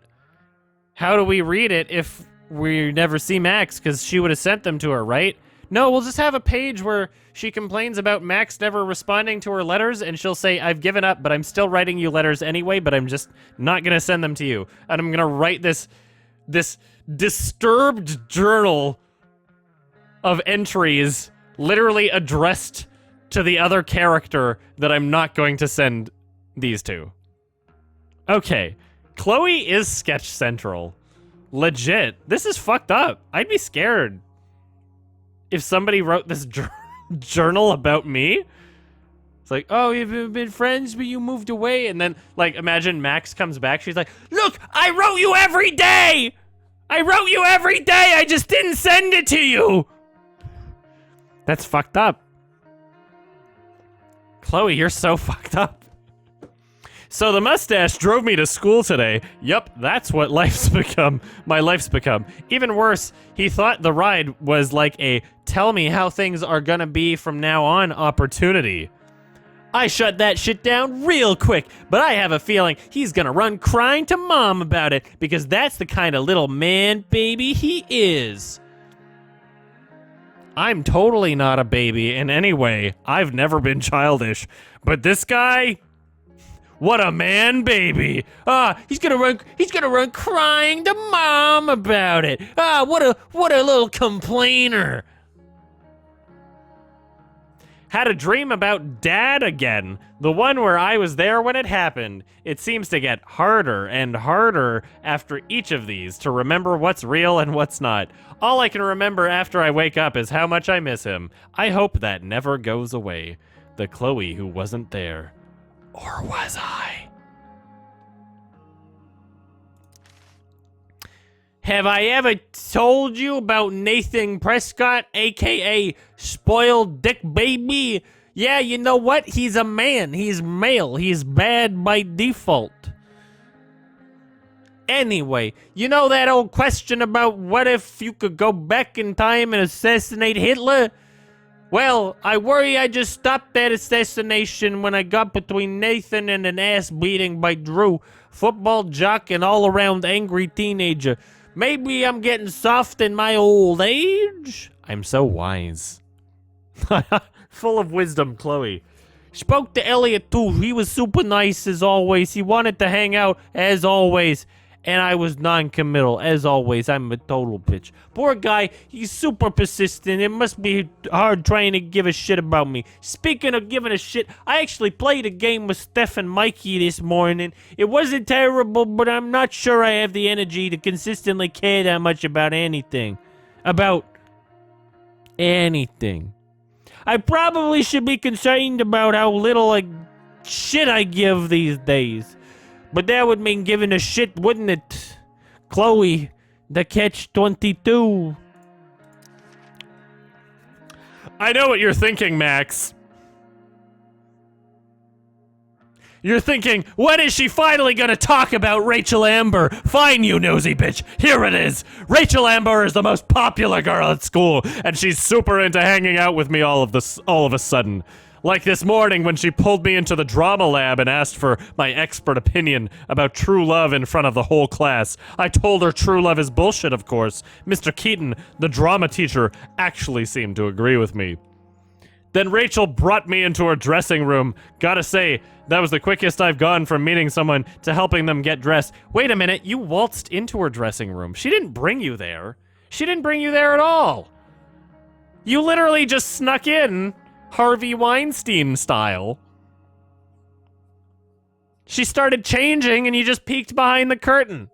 how do we read it if we never see Max? Because she would have sent them to her, right? No, we'll just have a page where she complains about Max never responding to her letters, and she'll say, I've given up, but I'm still writing you letters anyway, but I'm just not going to send them to you. And I'm going to write this disturbed journal of entries literally addressed to the other character that I'm not going to send these to. Okay, Chloe is sketch central. Legit. This is fucked up. I'd be scared if somebody wrote this journal about me. It's like, oh, you've been friends, but you moved away. And then, like, imagine Max comes back. She's like, look, I wrote you every day. I wrote you every day. I just didn't send it to you. That's fucked up. Chloe, you're so fucked up. So the mustache drove me to school today. Yup, that's what life's become. My life's become. Even worse, he thought the ride was like a tell me how things are gonna be from now on opportunity. I shut that shit down real quick, but I have a feeling he's gonna run crying to Mom about it because that's the kind of little man baby he is. I'm totally not a baby in any way. I've never been childish, but this guy, what a man baby. He's gonna run crying to Mom about it. What a little complainer. Had a dream about Dad again. The one where I was there when it happened. It seems to get harder and harder after each of these to remember what's real and what's not. All I can remember after I wake up is how much I miss him. I hope that never goes away. The Chloe who wasn't there. Or was I? Have I ever told you about Nathan Prescott, aka Spoiled Dick Baby? Yeah, you know what? He's a man. He's male. He's bad by default. Anyway, you know that old question about what if you could go back in time and assassinate Hitler? Well, I worry I just stopped that assassination when I got between Nathan and an ass beating by Drew, football jock and all-around angry teenager. Maybe I'm getting soft in my old age? I'm so wise. Full of wisdom, Chloe. Spoke to Elliot too. He was super nice as always. He wanted to hang out as always. And I was non-committal. As always, I'm a total bitch. Poor guy, he's super persistent. It must be hard trying to give a shit about me. Speaking of giving a shit, I actually played a game with Steph and Mikey this morning. It wasn't terrible, but I'm not sure I have the energy to consistently care that much about anything. About anything. I probably should be concerned about how little shit I give these days. But that would mean giving a shit, wouldn't it? Chloe, the catch-22. I know what you're thinking, Max. You're thinking, when is she finally gonna talk about Rachel Amber? Fine, you nosy bitch. Here it is. Rachel Amber is the most popular girl at school, and she's super into hanging out with me all of a sudden. Like this morning when she pulled me into the drama lab and asked for my expert opinion about true love in front of the whole class. I told her true love is bullshit, of course. Mr. Keaton, the drama teacher, actually seemed to agree with me. Then Rachel brought me into her dressing room. Gotta say, that was the quickest I've gone from meeting someone to helping them get dressed. Wait a minute, you waltzed into her dressing room. She didn't bring you there. She didn't bring you there at all. You literally just snuck in, Harvey Weinstein style. She started changing and you just peeked behind the curtain.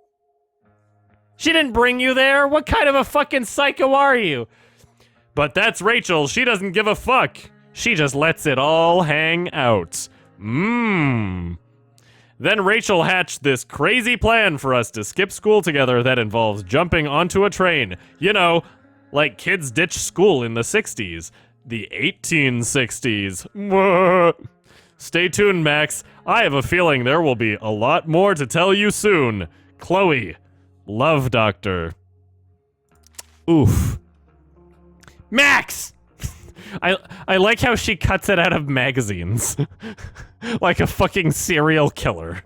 She didn't bring you there. What kind of a fucking psycho are you? But that's Rachel. She doesn't give a fuck. She just lets it all hang out. Then Rachel hatched this crazy plan for us to skip school together that involves jumping onto a train. You know, like kids ditch school in the 60s. The 1860s. Stay tuned, Max. I have a feeling there will be a lot more to tell you soon. Chloe. Love Doctor. Oof. Max! I like how she cuts it out of magazines. Like a fucking serial killer.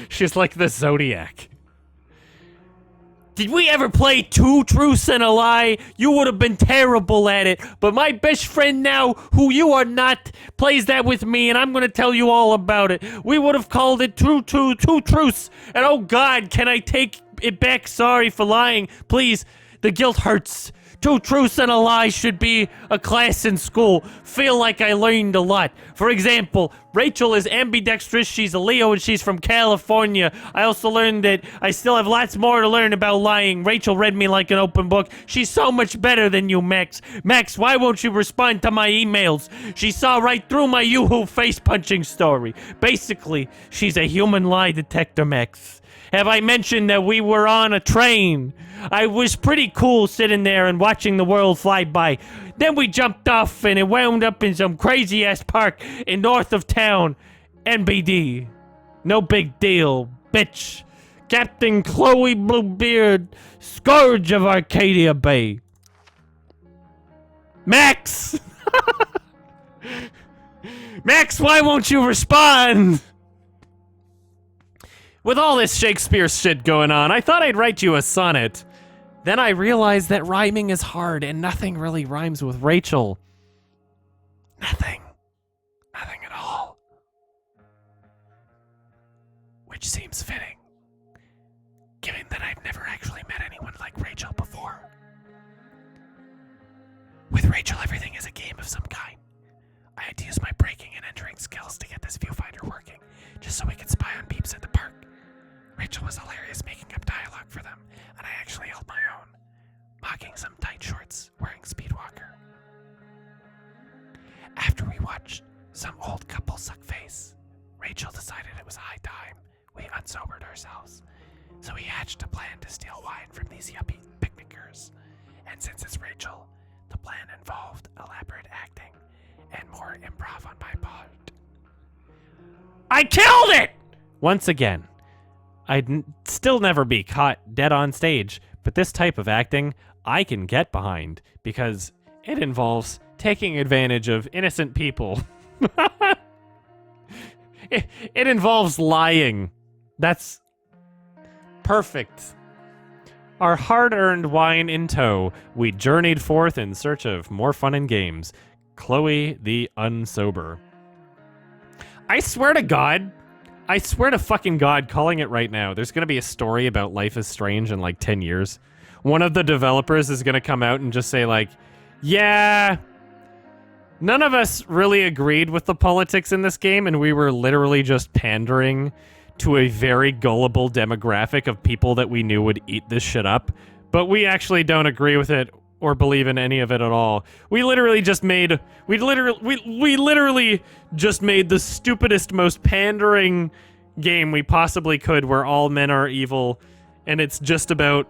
She's like the Zodiac. Did we ever play Two Truths and a Lie? You would have been terrible at it. But my best friend now, who you are not, plays that with me, and I'm going to tell you all about it. We would have called it Two Truths. And oh God, can I take it back? Sorry for lying. Please, the guilt hurts. Two Truths and a Lie should be a class in school. Feel like I learned a lot. For example, Rachel is ambidextrous, she's a Leo, and she's from California. I also learned that I still have lots more to learn about lying. Rachel read me like an open book. She's so much better than you, Max. Max, why won't you respond to my emails? She saw right through my Yoo-hoo face-punching story. Basically, she's a human lie detector, Max. Have I mentioned that we were on a train? I was pretty cool sitting there and watching the world fly by. Then we jumped off and it wound up in some crazy-ass park in north of town. NBD. No big deal, bitch. Captain Chloe Bluebeard, Scourge of Arcadia Bay. Max! Max, why won't you respond? With all this Shakespeare shit going on, I thought I'd write you a sonnet. Then I realized that rhyming is hard and nothing really rhymes with Rachel. Nothing. Nothing at all. Which seems fitting, given that I've never actually met anyone like Rachel before. With Rachel, everything is a game of some kind. I had to use my breaking and entering skills to get this viewfinder working, just so we could spy on peeps at the park. Rachel was hilarious making up dialogue for them, and I actually held my own, mocking some tight shorts wearing Speedwalker. After we watched some old couple suck face, Rachel decided it was high time we unsobered ourselves, so we hatched a plan to steal wine from these yuppie picnickers. And since it's Rachel, the plan involved elaborate acting and more improv on my part. I killed it! Once again. I'd still never be caught dead on stage, but this type of acting I can get behind because it involves taking advantage of innocent people. it involves lying. That's perfect. Our hard-earned wine in tow, we journeyed forth in search of more fun and games. Chloe the Unsober. I swear to fucking God, calling it right now, there's going to be a story about Life is Strange in like 10 years. One of the developers is going to come out and just say like, yeah, none of us really agreed with the politics in this game, and we were literally just pandering to a very gullible demographic of people that we knew would eat this shit up, but we actually don't agree with it or believe in any of it at all. We literally just made the stupidest, most pandering game we possibly could, where all men are evil, and it's just about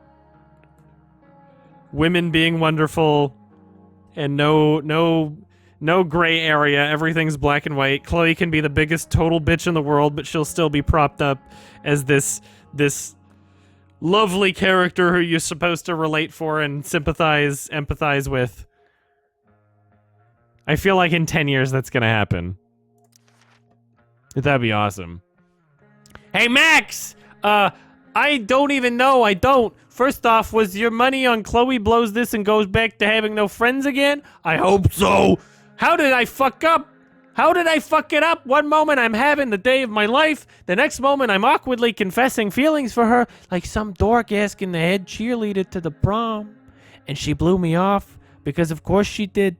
women being wonderful and no gray area. Everything's black and white. Chloe can be the biggest total bitch in the world, but she'll still be propped up as this lovely character who you're supposed to relate for and empathize with. I feel like in 10 years that's gonna happen. That'd be awesome. Hey, Max! I don't even know, I don't. First off, was your money on Chloe blows this and goes back to having no friends again? I hope so! How did I fuck up? How did I fuck it up? One moment I'm having the day of my life, the next moment I'm awkwardly confessing feelings for her, like some dork asking the head cheerleader to the prom. And she blew me off, because of course she did.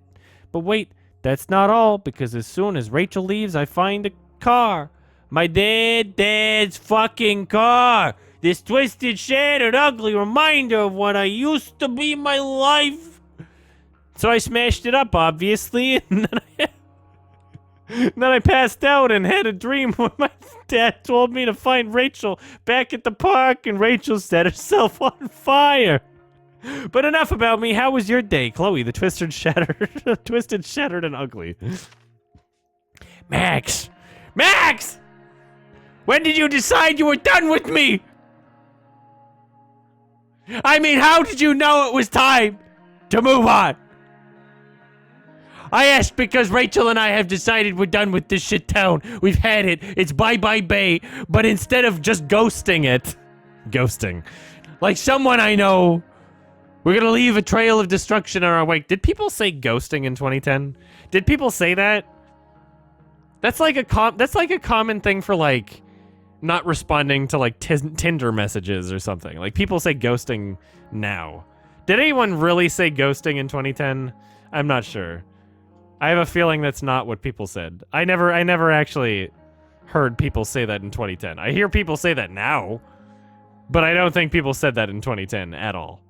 But wait, that's not all, because as soon as Rachel leaves, I find a car. My dad's fucking car. This twisted, shattered, ugly reminder of what I used to be my life. So I smashed it up, obviously, and then I passed out and had a dream when my dad told me to find Rachel back at the park, and Rachel set herself on fire. But enough about me. How was your day, Chloe, the twisted, shattered, and ugly? Max! Max! When did you decide you were done with me? I mean, how did you know it was time to move on? I asked because Rachel and I have decided we're done with this shit town. We've had it. It's bye-bye Bay. But instead of just ghosting it... Ghosting. Like someone I know... We're gonna leave a trail of destruction in our wake. Did people say ghosting in 2010? Did people say that? That's like a common thing for like not responding to like Tinder messages or something. Like people say ghosting now. Did anyone really say ghosting in 2010? I'm not sure. I have a feeling that's not what people said. I never actually heard people say that in 2010. I hear people say that now, but I don't think people said that in 2010 at all.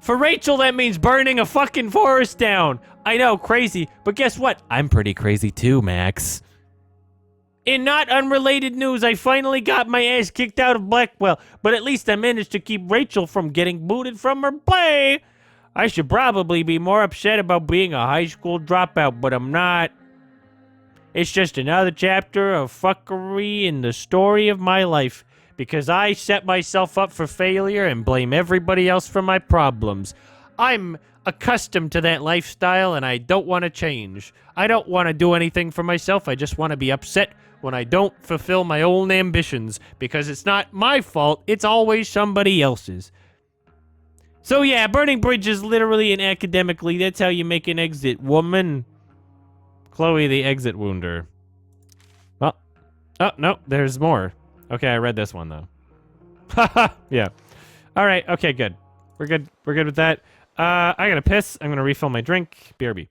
For Rachel, that means burning a fucking forest down. I know, crazy, but guess what? I'm pretty crazy too, Max. In not unrelated news, I finally got my ass kicked out of Blackwell, but at least I managed to keep Rachel from getting booted from her play. I should probably be more upset about being a high school dropout, but I'm not. It's just another chapter of fuckery in the story of my life, because I set myself up for failure and blame everybody else for my problems. I'm accustomed to that lifestyle, and I don't want to change. I don't want to do anything for myself. I just want to be upset when I don't fulfill my own ambitions, because it's not my fault. It's always somebody else's. So yeah, burning bridges literally and academically, that's how you make an exit, woman. Chloe the exit wounder. Well, oh, no, there's more. Okay, I read this one, though. Haha, yeah. All right, okay, good. We're good with that. I gotta piss. I'm gonna refill my drink. BRB.